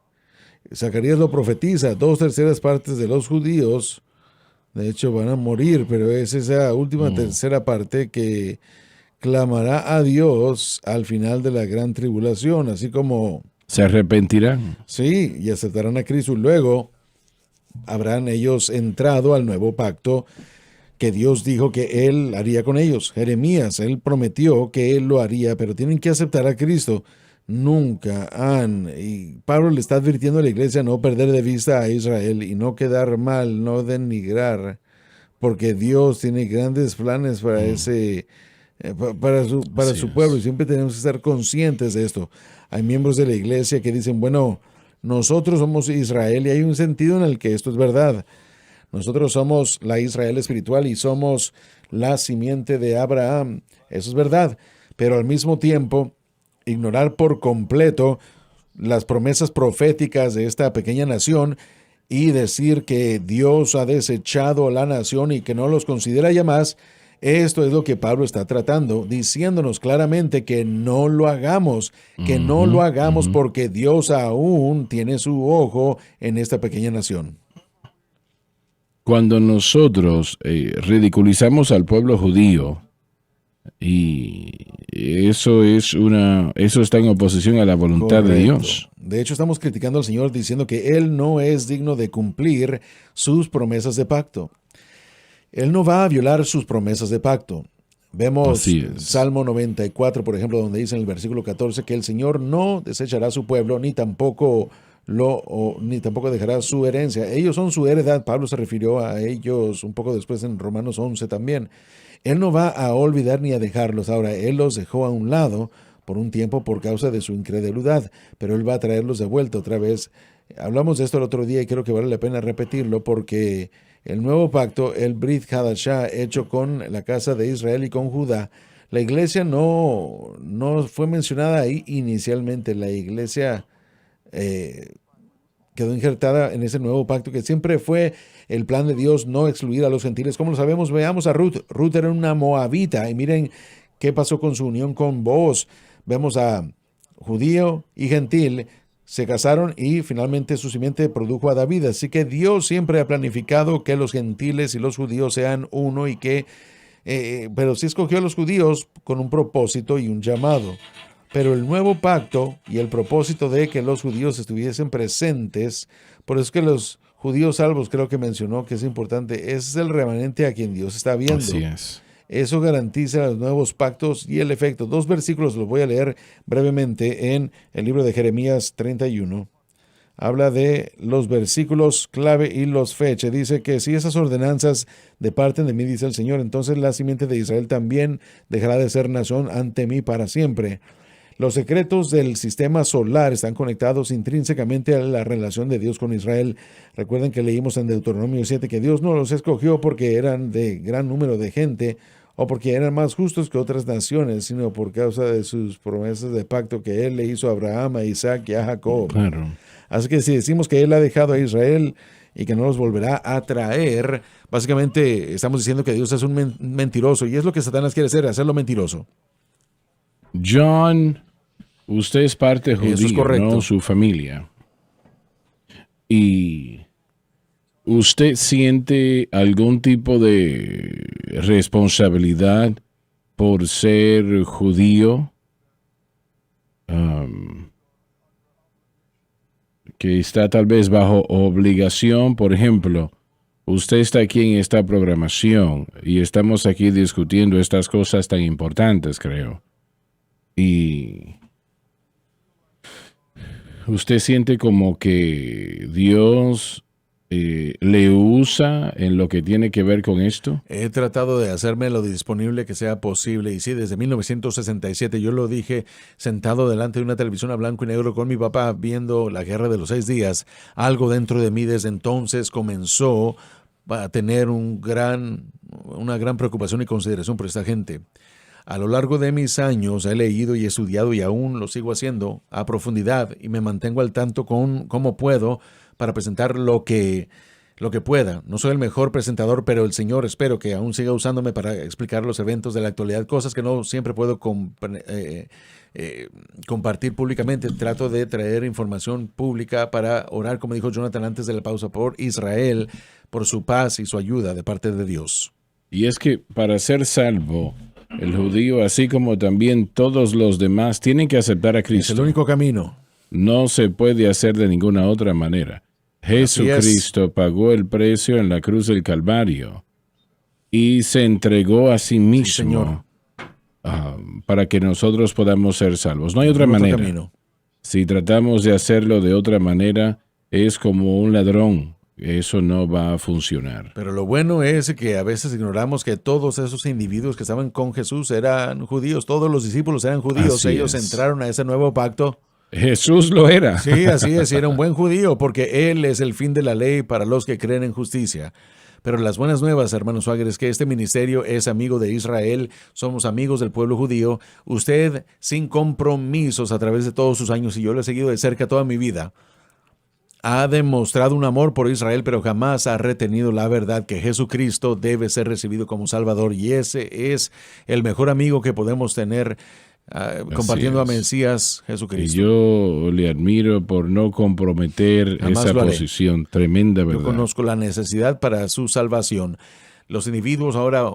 Zacarías lo profetiza. 2/3 partes de los judíos, de hecho, van a morir, pero es esa última tercera parte que clamará a Dios al final de la gran tribulación, así como Se arrepentirán. sí, y aceptarán a Cristo. Luego habrán ellos entrado al nuevo pacto que Dios dijo que Él haría con ellos. Jeremías, Él prometió que Él lo haría, pero tienen que aceptar a Cristo. Nunca han, y Pablo le está advirtiendo a la iglesia no perder de vista a Israel y no quedar mal, no denigrar, porque Dios tiene grandes planes para su pueblo, y siempre tenemos que estar conscientes de esto. Hay miembros de la iglesia que dicen, bueno, nosotros somos Israel, y hay un sentido en el que esto es verdad. Nosotros somos la Israel espiritual y somos la simiente de Abraham. Eso es verdad, pero al mismo tiempo ignorar por completo las promesas proféticas de esta pequeña nación y decir que Dios ha desechado a la nación y que no los considera ya más. Esto es lo que Pablo está tratando, diciéndonos claramente que no lo hagamos, porque Dios aún tiene su ojo en esta pequeña nación. Cuando nosotros ridiculizamos al pueblo judío, y eso está en oposición a la voluntad de Dios. De hecho, estamos criticando al Señor diciendo que Él no es digno de cumplir sus promesas de pacto. Él no va a violar sus promesas de pacto. Vemos Así es. Salmo 94, por ejemplo, donde dice en el versículo 14 que el Señor no desechará su pueblo, ni tampoco dejará su herencia. Ellos son su heredad. Pablo se refirió a ellos un poco después en Romanos 11 también. Él no va a olvidar ni a dejarlos. Ahora, Él los dejó a un lado por un tiempo por causa de su incredulidad, pero Él va a traerlos de vuelta otra vez. Hablamos de esto el otro día y creo que vale la pena repetirlo porque el nuevo pacto, el Brit Hadashah, hecho con la casa de Israel y con Judá, la iglesia no fue mencionada ahí inicialmente. La iglesia quedó injertada en ese nuevo pacto que siempre fue el plan de Dios, no excluir a los gentiles. ¿Cómo lo sabemos? Veamos a Ruth. Ruth era una moabita y miren qué pasó con su unión con Booz. Vemos a judío y gentil, se casaron y finalmente su simiente produjo a David. Así que Dios siempre ha planificado que los gentiles y los judíos sean uno y que, pero sí escogió a los judíos con un propósito y un llamado. Pero el nuevo pacto y el propósito de que los judíos estuviesen presentes, por eso es que los judíos salvos, creo que mencionó que es importante, ese es el remanente a quien Dios está viendo. Así es. Eso garantiza los nuevos pactos y el efecto. 2 versículos los voy a leer brevemente en el libro de Jeremías 31. Habla de los versículos clave y los fecha. Dice que si esas ordenanzas departen de mí, dice el Señor, entonces la simiente de Israel también dejará de ser nación ante mí para siempre. Los secretos del sistema solar están conectados intrínsecamente a la relación de Dios con Israel. Recuerden que leímos en Deuteronomio 7 que Dios no los escogió porque eran de gran número de gente o porque eran más justos que otras naciones, sino por causa de sus promesas de pacto que Él le hizo a Abraham, a Isaac y a Jacob. Claro. Así que si decimos que Él ha dejado a Israel y que no los volverá a traer, básicamente estamos diciendo que Dios es un mentiroso y es lo que Satanás quiere hacer, hacerlo mentiroso. John, usted es parte Eso es judía, correcto. ¿no? Su familia. Y ¿usted siente algún tipo de responsabilidad por ser judío? Que está tal vez bajo obligación, por ejemplo, usted está aquí en esta programación y estamos aquí discutiendo estas cosas tan importantes, creo. Y usted siente como que Dios le usa en lo que tiene que ver con esto. He tratado de hacerme lo disponible que sea posible. Y sí, desde 1967 yo lo dije sentado delante de una televisión a blanco y negro con mi papá viendo la Guerra de los 6 días. Algo dentro de mí desde entonces comenzó a tener una gran preocupación y consideración por esta gente. A lo largo de mis años he leído y estudiado y aún lo sigo haciendo a profundidad y me mantengo al tanto con cómo puedo para presentar lo que pueda. No soy el mejor presentador, pero el Señor espero que aún siga usándome para explicar los eventos de la actualidad, cosas que no siempre puedo compartir públicamente. Trato de traer información pública para orar, como dijo Jonathan antes de la pausa, por Israel, por su paz y su ayuda de parte de Dios. Y es que para ser salvo, el judío, así como también todos los demás, tienen que aceptar a Es Cristo. el único camino. No se puede hacer de ninguna otra manera. Jesucristo pagó el precio en la cruz del Calvario y se entregó a sí mismo, Señor. Para que nosotros podamos ser salvos. No hay otra Otro manera. camino. Si tratamos de hacerlo de otra manera, es como un ladrón. Eso no va a funcionar. Pero lo bueno es que a veces ignoramos que todos esos individuos que estaban con Jesús eran judíos. Todos los discípulos eran judíos. Así Ellos es. entraron a ese nuevo pacto. Jesús lo era. Sí, así es, y era un buen judío, porque Él es el fin de la ley para los que creen en justicia. Pero las buenas nuevas, hermanos Swagger, es que este ministerio es amigo de Israel, somos amigos del pueblo judío. Usted, sin compromisos a través de todos sus años, y yo lo he seguido de cerca toda mi vida, ha demostrado un amor por Israel, pero jamás ha retenido la verdad que Jesucristo debe ser recibido como Salvador. Y ese es el mejor amigo que podemos tener compartiendo a es. Mesías Y Jesucristo. yo le admiro por no comprometer Jamás esa lo haré. posición. Tremenda Yo verdad. conozco la necesidad para su salvación. Los individuos ahora,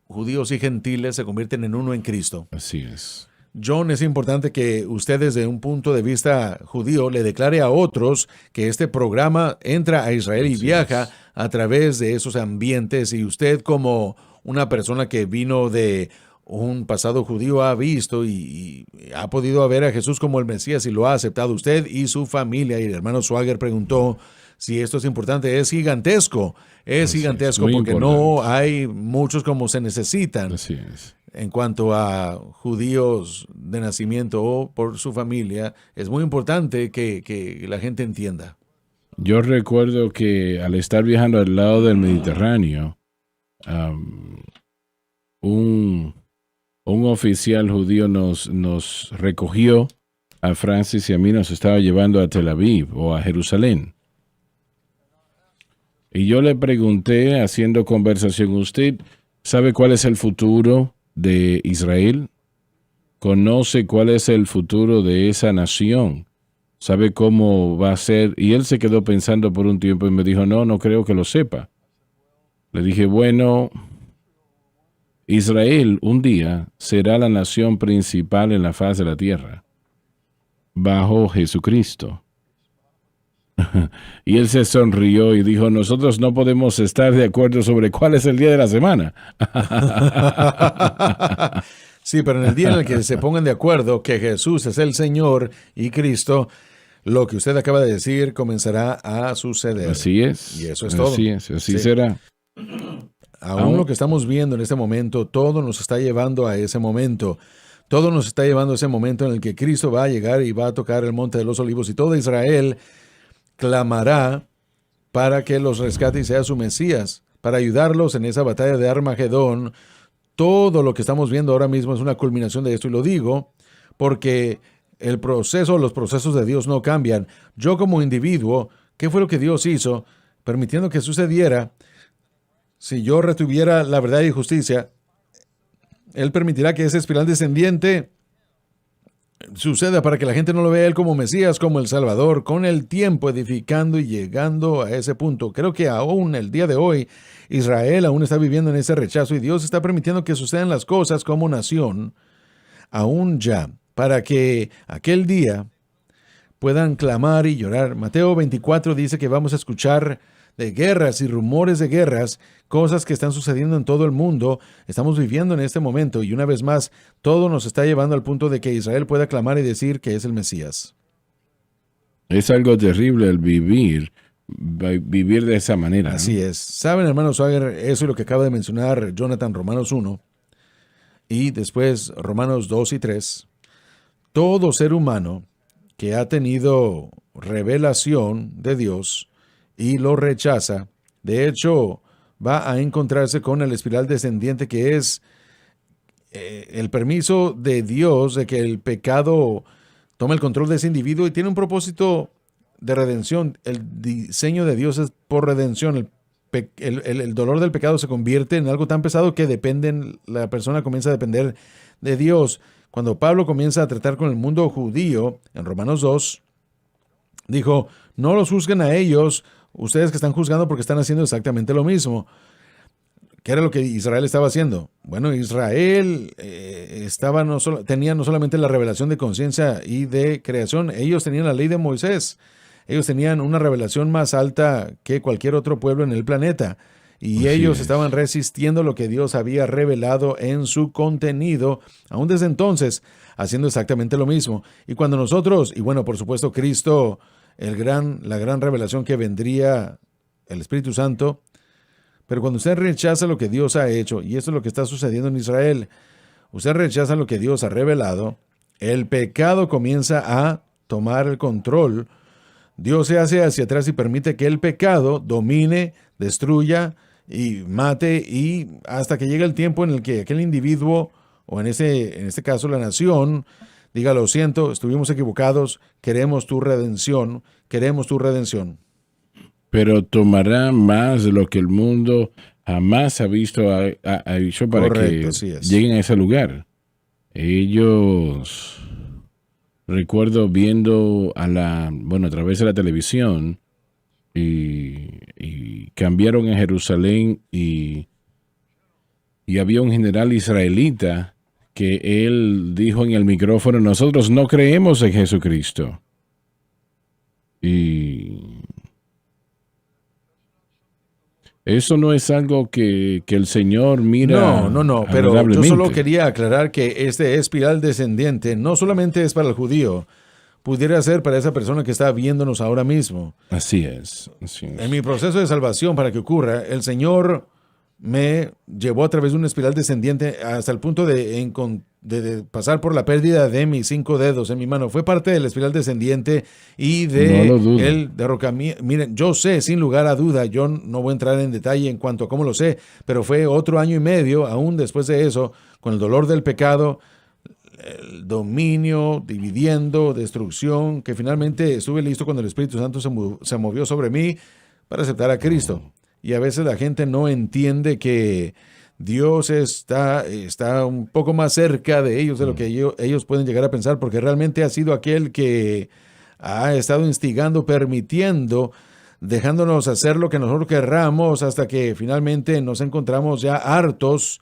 judíos y gentiles, se convierten en uno en Cristo. Así es. John, es importante que usted desde un punto de vista judío le declare a otros que este programa entra a Israel y viaja a través de esos ambientes, y usted como una persona que vino de un pasado judío ha visto y ha podido ver a Jesús como el Mesías y lo ha aceptado usted y su familia. Y el hermano Swagger preguntó si esto es importante. Es gigantesco, es gigantesco muy porque importante. no hay muchos como se necesitan Así es. en cuanto a judíos de nacimiento o por su familia. Es muy importante que la gente entienda. Yo recuerdo que al estar viajando al lado del Mediterráneo, un oficial judío nos recogió a Francis y a mí, nos estaba llevando a Tel Aviv o a Jerusalén. Y yo le pregunté, haciendo conversación, ¿usted sabe cuál es el futuro de Israel? ¿Conoce cuál es el futuro de esa nación? ¿Sabe cómo va a ser? Y él se quedó pensando por un tiempo y me dijo, no creo que lo sepa. Le dije, bueno, Israel un día será la nación principal en la faz de la tierra, bajo Jesucristo. Y él se sonrió y dijo, nosotros no podemos estar de acuerdo sobre cuál es el día de la semana. Sí, pero en el día en el que se pongan de acuerdo que Jesús es el Señor y Cristo, lo que usted acaba de decir comenzará a suceder. Así es. Y eso es todo. Así es, así Sí. será. Aún lo que estamos viendo en este momento, todo nos está llevando a ese momento. Todo nos está llevando a ese momento en el que Cristo va a llegar y va a tocar el monte de los olivos y todo Israel clamará para que los rescate y sea su Mesías, para ayudarlos en esa batalla de Armagedón. Todo lo que estamos viendo ahora mismo es una culminación de esto, y lo digo porque los procesos de Dios no cambian. Yo como individuo, ¿qué fue lo que Dios hizo? Permitiendo que sucediera. Si yo retuviera la verdad y justicia, Él permitirá que ese espiral descendiente suceda para que la gente no lo vea a Él como Mesías, como el Salvador, con el tiempo edificando y llegando a ese punto. Creo que aún el día de hoy, Israel aún está viviendo en ese rechazo y Dios está permitiendo que sucedan las cosas como nación, aún ya, para que aquel día puedan clamar y llorar. Mateo 24 dice que vamos a escuchar de guerras y rumores de guerras, cosas que están sucediendo en todo el mundo. Estamos viviendo en este momento y una vez más, todo nos está llevando al punto de que Israel pueda clamar y decir que es el Mesías. Es algo terrible el vivir de esa manera. Así es. Saben, hermano Swagger, eso es lo que acaba de mencionar Jonathan, Romanos 1, y después Romanos 2 y 3. Todo ser humano que ha tenido revelación de Dios y lo rechaza, de hecho, va a encontrarse con el espiral descendiente, que es el permiso de Dios de que el pecado tome el control de ese individuo y tiene un propósito de redención. El diseño de Dios es por redención. El dolor del pecado se convierte en algo tan pesado que la persona comienza a depender de Dios. Cuando Pablo comienza a tratar con el mundo judío, en Romanos 2, dijo, no los juzguen a ellos, ustedes que están juzgando porque están haciendo exactamente lo mismo. ¿Qué era lo que Israel estaba haciendo? Bueno, Israel tenía no solamente la revelación de conciencia y de creación, ellos tenían la ley de Moisés. Ellos tenían una revelación más alta que cualquier otro pueblo en el planeta. Y ellos estaban resistiendo lo que Dios había revelado en su contenido, aún desde entonces, haciendo exactamente lo mismo. Y cuando nosotros, y bueno, por supuesto, Cristo, la gran revelación que vendría, el Espíritu Santo, pero cuando usted rechaza lo que Dios ha hecho, y esto es lo que está sucediendo en Israel, usted rechaza lo que Dios ha revelado, el pecado comienza a tomar el control. Dios se hace hacia atrás y permite que el pecado domine, destruya y mate, y hasta que llega el tiempo en el que aquel individuo, o en este caso la nación, diga, lo siento, estuvimos equivocados, queremos tu redención. Pero tomará más de lo que el mundo jamás ha visto ha hecho para Correcto, que así es. lleguen a ese lugar. Ellos, recuerdo viendo a través de la televisión, y cambiaron en Jerusalén y había un general israelita que él dijo en el micrófono, nosotros no creemos en Jesucristo. Y Eso no es algo que el Señor mira No, pero yo agradablemente. solo quería aclarar que este espiral descendiente no solamente es para el judío, pudiera ser para esa persona que está viéndonos ahora mismo. Así es. Así es. En mi proceso de salvación, para que ocurra, el Señor me llevó a través de una espiral descendiente hasta el punto de pasar por la pérdida de mis 5 dedos en mi mano. Fue parte de la espiral descendiente y de No lo dudo. el derrocamiento. Miren, yo sé, sin lugar a duda, yo no voy a entrar en detalle en cuanto a cómo lo sé, pero fue otro año y medio, aún después de eso, con el dolor del pecado, el dominio, dividiendo, destrucción, que finalmente estuve listo cuando el Espíritu Santo se movió sobre mí para aceptar a Cristo. Y a veces la gente no entiende que Dios está un poco más cerca de ellos de lo que ellos pueden llegar a pensar, porque realmente ha sido aquel que ha estado instigando, permitiendo, dejándonos hacer lo que nosotros querramos hasta que finalmente nos encontramos ya hartos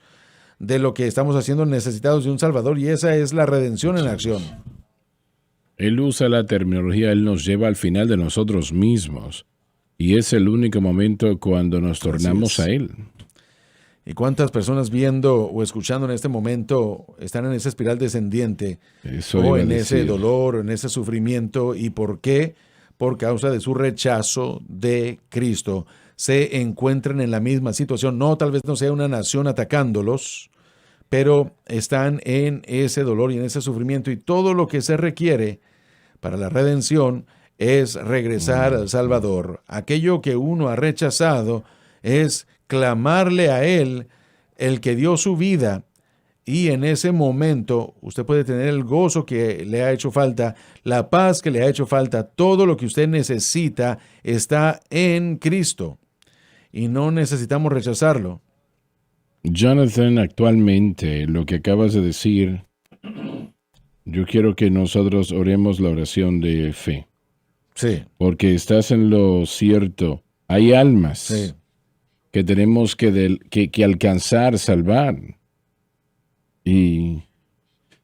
de lo que estamos haciendo, necesitados de un Salvador, y esa es la redención en acción. Él usa la terminología, Él nos lleva al final de nosotros mismos. Y es el único momento cuando nos tornamos es. a Él. ¿Y cuántas personas viendo o escuchando en este momento están en esa espiral descendiente Eso o iba a en ese decir. dolor, o en ese sufrimiento? ¿Y por qué? Por causa de su rechazo de Cristo. Se encuentran en la misma situación. No, tal vez no sea una nación atacándolos, pero están en ese dolor y en ese sufrimiento. Y todo lo que se requiere para la redención es regresar al Salvador. Aquello que uno ha rechazado es clamarle a Él, el que dio su vida, y en ese momento usted puede tener el gozo que le ha hecho falta, la paz que le ha hecho falta, todo lo que usted necesita está en Cristo y no necesitamos rechazarlo. Jonathan, actualmente, lo que acabas de decir, yo quiero que nosotros oremos la oración de fe. Sí, Porque estás en lo cierto. Hay almas sí. que tenemos que alcanzar, salvar. Y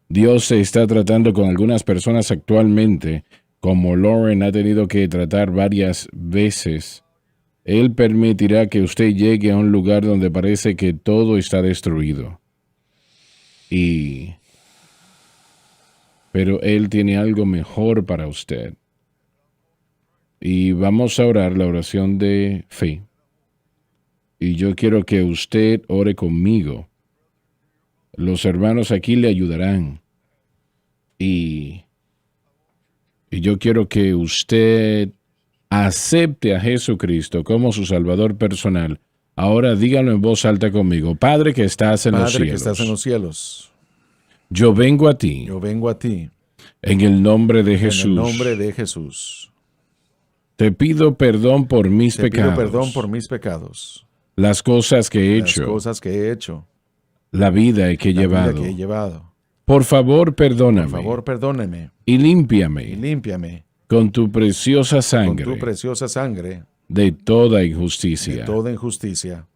Dios se está tratando con algunas personas actualmente, como Lauren ha tenido que tratar varias veces. Él permitirá que usted llegue a un lugar donde parece que todo está destruido. Pero Él tiene algo mejor para usted. Y vamos a orar la oración de fe. Y yo quiero que usted ore conmigo. Los hermanos aquí le ayudarán. Y yo quiero que usted acepte a Jesucristo como su Salvador personal. Ahora díganlo en voz alta conmigo. Padre que estás en los Padre cielos. que estás en los cielos, Yo vengo a ti yo vengo a ti en el nombre de Jesús. en el nombre de Jesús. Te pido perdón por mis Te pecados. pido perdón por mis pecados, las cosas que he las hecho, cosas que he hecho, la vida que he la vida llevado. que he llevado. Por favor, perdóname. Por favor, perdóname y y límpiame límpiame con tu preciosa con sangre tu preciosa sangre de toda de injusticia. toda injusticia.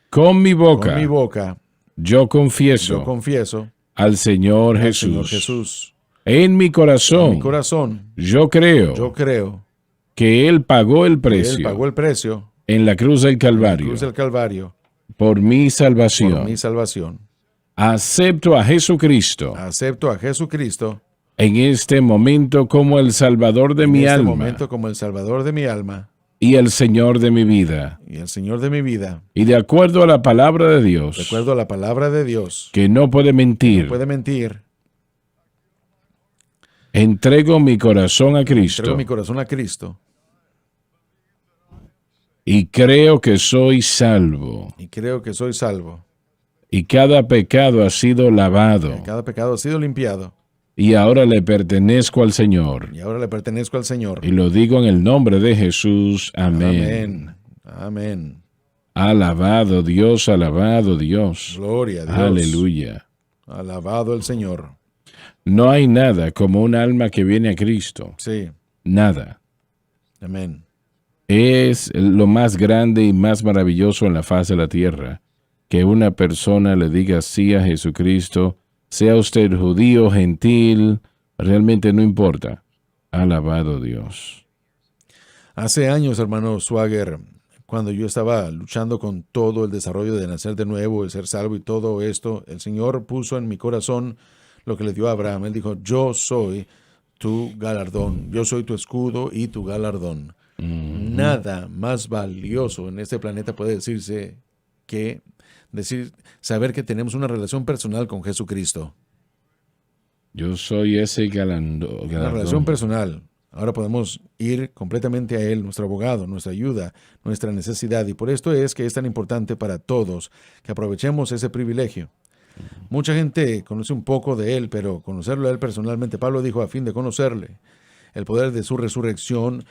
Con mi boca, Con mi boca yo confieso yo confieso al Señor al Jesús. Señor Jesús. En mi En corazón, mi corazón yo creo yo creo que Él pagó el que Él precio pagó el precio en la cruz del en la Calvario cruz del Calvario por mi salvación. por mi salvación. Acepto a Jesucristo Acepto a Jesucristo en este momento como el Salvador de en mi este alma momento como el Salvador de mi alma y el Señor de mi vida. y el Señor de mi vida. Y de acuerdo a la palabra de Dios, De acuerdo a la palabra de Dios, que no puede mentir, no puede mentir, entrego mi corazón a Cristo entrego mi corazón a Cristo y creo que soy salvo. y creo que soy salvo. Y cada pecado ha sido lavado. Cada pecado ha sido limpiado Y ahora le pertenezco al Señor. y ahora le pertenezco al Señor. Y lo digo en el nombre de Jesús. Amén. Amén. Amén. Alabado Dios, alabado Dios. Gloria a Dios. Aleluya. Alabado el Señor. No hay nada como un alma que viene a Cristo. Sí. Nada. Amén. Es lo más grande y más maravilloso en la faz de la tierra, que una persona le diga sí a Jesucristo, sea usted judío, gentil, realmente no importa. Alabado Dios. Hace años, hermano Swagger, cuando yo estaba luchando con todo el desarrollo de nacer de nuevo, el ser salvo y todo esto, el Señor puso en mi corazón lo que le dio a Abraham. Él dijo, yo soy tu galardón, yo soy tu escudo y tu galardón. Nada más valioso en este planeta puede decirse que saber que tenemos una relación personal con Jesucristo. Yo soy ese galardón. Una relación personal. Ahora podemos ir completamente a Él, nuestro abogado, nuestra ayuda, nuestra necesidad. Y por esto es que es tan importante para todos que aprovechemos ese privilegio. Mucha gente conoce un poco de Él, pero conocerlo a Él personalmente, Pablo dijo, a fin de conocerle, el poder de su resurrección,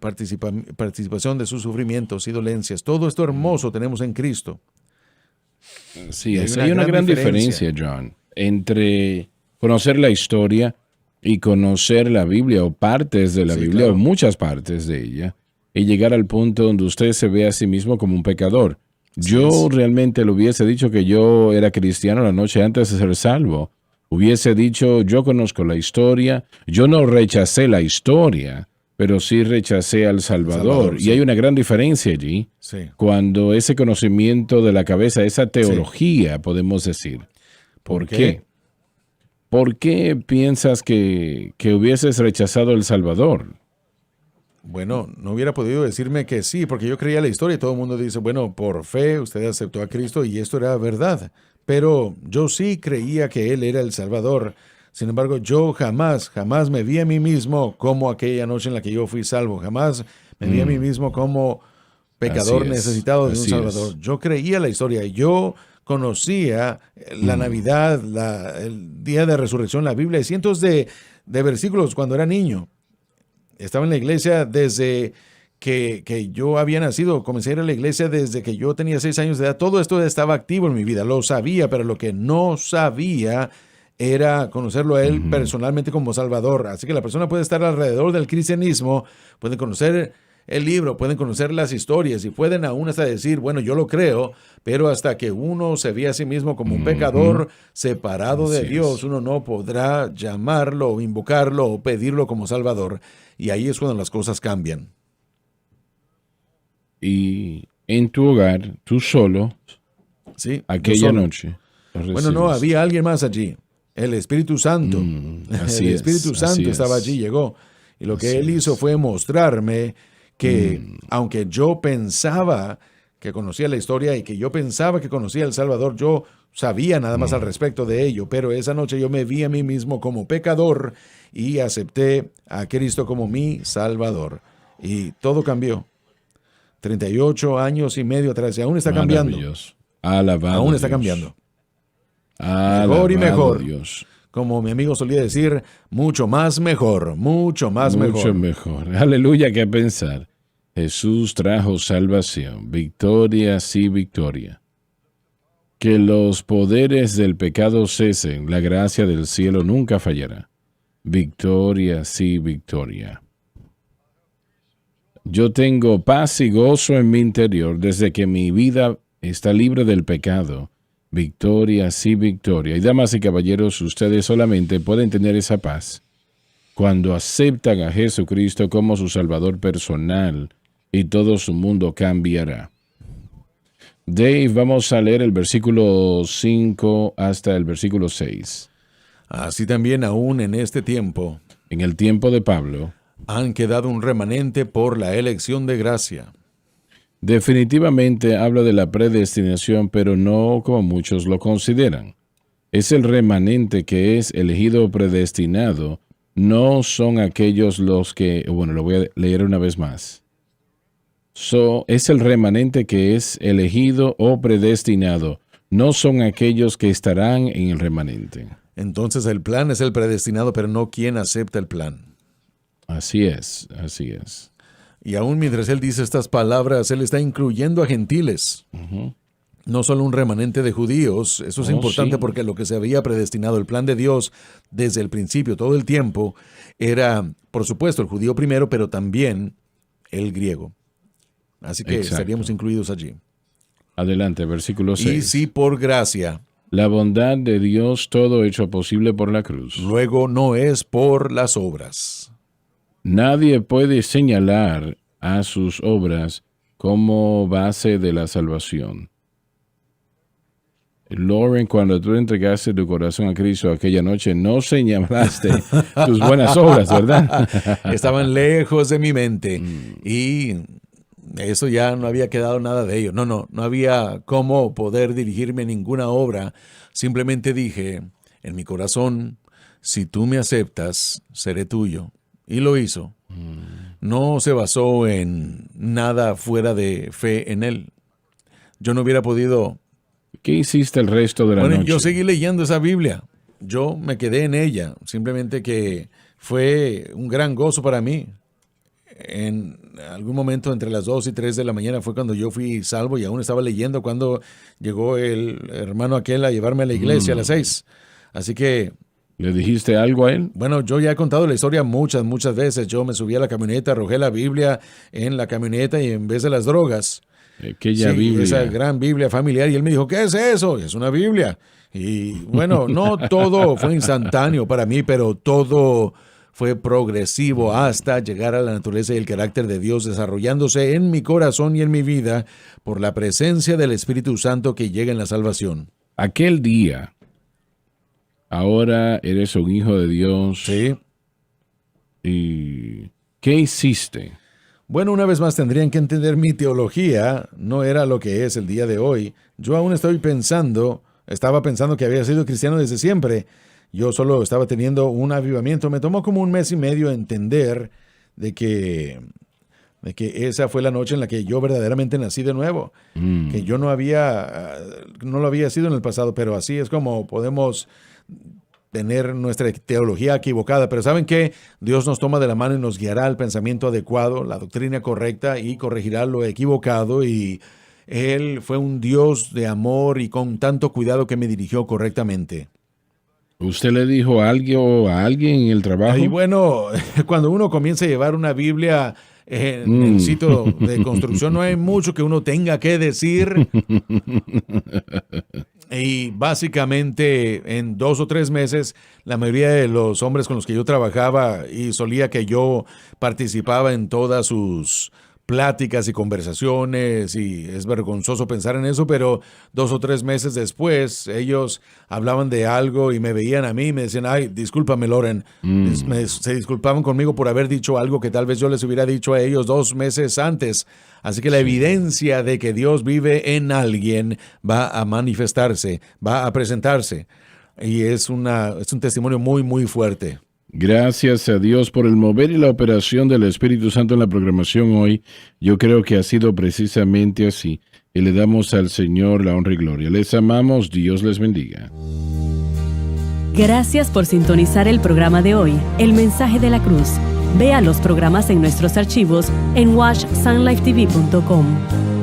participación de sus sufrimientos y dolencias. Todo esto hermoso tenemos en Cristo. Sí, hay una gran diferencia, John, entre conocer la historia y conocer la Biblia o partes de la Biblia, claro, o muchas partes de ella, y llegar al punto donde usted se ve a sí mismo como un pecador. Yo realmente le hubiese dicho que yo era cristiano la noche antes de ser salvo. Hubiese dicho, yo conozco la historia, yo no rechacé la historia, pero sí rechacé al Salvador. Sí. Y hay una gran diferencia allí, Sí. cuando ese conocimiento de la cabeza, esa teología, podemos decir. ¿Por qué? ¿Por qué piensas que hubieses rechazado el Salvador? Bueno, no hubiera podido decirme que sí, porque yo creía la historia y todo el mundo dice, bueno, por fe usted aceptó a Cristo y esto era verdad. Pero yo sí creía que Él era el Salvador. Sin embargo, yo jamás me vi a mí mismo como aquella noche en la que yo fui salvo. Jamás me vi a mí mismo como pecador Así es, necesitado de un así Salvador. es. Yo creía la historia. Yo conocía la Navidad, el día de resurrección, la Biblia, y cientos de versículos cuando era niño. Estaba en la iglesia desde que yo había nacido. Comencé a ir a la iglesia desde que yo tenía 6 años de edad. Todo esto estaba activo en mi vida. Lo sabía, pero lo que no sabía era conocerlo a Él personalmente como Salvador. Así que la persona puede estar alrededor del cristianismo, puede conocer el libro, pueden conocer las historias y pueden aún hasta decir, bueno, yo lo creo, pero hasta que uno se ve a sí mismo como un pecador separado de Así Dios, es. uno no podrá llamarlo o invocarlo o pedirlo como Salvador. Y ahí es cuando las cosas cambian. Y en tu hogar, tú solo, Sí, yo aquella solo. noche. lo Bueno, no, recibes. había alguien más allí. El Espíritu Santo. así El es, Espíritu así Santo es. estaba allí, llegó. Y lo que Así Él hizo es. fue mostrarme que, aunque yo pensaba que conocía la historia y que yo pensaba que conocía el Salvador, yo sabía nada más al respecto de ello, pero esa noche yo me vi a mí mismo como pecador y acepté a Cristo como mi Salvador. Y todo cambió. 38 años y medio atrás y aún está cambiando. Maravilloso. Alabado Aún está Dios. cambiando. Alabado Mejor y mejor. Dios. Como mi amigo solía decir, mucho más mejor, mucho más Mucho mejor. mejor. Aleluya, qué pensar. Jesús trajo salvación, victoria, sí, victoria. Que los poderes del pecado cesen, la gracia del cielo nunca fallará. Victoria, sí, victoria. Yo tengo paz y gozo en mi interior desde que mi vida está libre del pecado. Victoria, sí, victoria. Y damas y caballeros, ustedes solamente pueden tener esa paz cuando aceptan a Jesucristo como su Salvador personal y todo su mundo cambiará. Dave, vamos a leer el versículo 5 hasta el versículo 6. Así también aún en este tiempo En el tiempo de Pablo, han quedado un remanente por la elección de gracia. definitivamente habla de la predestinación, pero no como muchos lo consideran. Es el remanente que es elegido o predestinado, no son aquellos los que, bueno, lo voy a leer una vez más. Es el remanente que es elegido o predestinado, no son aquellos que estarán en el remanente. Entonces el plan es el predestinado, pero no quien acepta el plan. Así es, así es. Y aún mientras él dice estas palabras, él está incluyendo a gentiles. No solo un remanente de judíos. Eso es importante sí. porque lo que se había predestinado, el plan de Dios desde el principio, todo el tiempo, era, por supuesto, el judío primero, pero también el griego. Así que Exacto. estaríamos incluidos allí. Adelante, versículo 6. Y si por gracia, La bondad de Dios, todo hecho posible por la cruz. luego no es por las obras. Nadie puede señalar a sus obras como base de la salvación. Lauren, cuando tú entregaste tu corazón a Cristo aquella noche, no señalaste tus buenas obras, ¿verdad? Estaban lejos de mi mente y eso ya no había quedado nada de ello. No había cómo poder dirigirme a ninguna obra. Simplemente dije en mi corazón, si tú me aceptas, seré tuyo. Y lo hizo. No se basó en nada fuera de fe en él. Yo no hubiera podido... ¿Qué hiciste el resto de la noche? Yo seguí leyendo esa Biblia. Yo me quedé en ella. Simplemente que fue un gran gozo para mí. En algún momento entre las 2 y 3 de la mañana fue cuando yo fui salvo y aún estaba leyendo cuando llegó el hermano aquel a llevarme a la iglesia a las 6. Así que... ¿Le dijiste algo a él? Bueno, yo ya he contado la historia muchas veces. Yo me subí a la camioneta, arrojé la Biblia en la camioneta y en vez de las drogas... Aquella sí, Biblia. Esa gran Biblia familiar. Y él me dijo, ¿qué es eso? Es una Biblia. Y bueno, no todo fue instantáneo para mí, pero todo fue progresivo hasta llegar a la naturaleza y el carácter de Dios desarrollándose en mi corazón y en mi vida por la presencia del Espíritu Santo que llega en la salvación. Aquel día, ahora eres un hijo de Dios. Sí. ¿Y qué hiciste? Bueno, una vez más tendrían que entender mi teología, no era lo que es el día de hoy. Yo aún estaba pensando que había sido cristiano desde siempre. Yo solo estaba teniendo un avivamiento. Me tomó como 1 mes y medio entender de que esa fue la noche en la que yo verdaderamente nací de nuevo. Que yo no lo había sido en el pasado, pero así es como podemos tener nuestra teología equivocada, pero ¿saben qué? Dios nos toma de la mano y nos guiará al pensamiento adecuado, la doctrina correcta y corregirá lo equivocado y Él fue un Dios de amor y con tanto cuidado que me dirigió correctamente. ¿Usted le dijo algo a alguien en el trabajo? Y bueno, cuando uno comienza a llevar una Biblia en el sitio de construcción, no hay mucho que uno tenga que decir. Y básicamente en 2 o 3 meses, la mayoría de los hombres con los que yo trabajaba y solía que yo participaba en todas sus pláticas y conversaciones, y es vergonzoso pensar en eso, pero 2 o 3 meses después, ellos hablaban de algo y me veían a mí y me decían, ay, discúlpame, Lauren. Se disculpaban conmigo por haber dicho algo que tal vez yo les hubiera dicho a ellos 2 meses antes. Así que la evidencia de que Dios vive en alguien va a manifestarse, va a presentarse. Y es un testimonio muy, muy fuerte. Gracias a Dios por el mover y la operación del Espíritu Santo en la programación hoy. Yo creo que ha sido precisamente así. Y le damos al Señor la honra y gloria. Les amamos. Dios les bendiga. Gracias por sintonizar el programa de hoy, El Mensaje de la Cruz. Vea los programas en nuestros archivos en watchsunlifetv.com.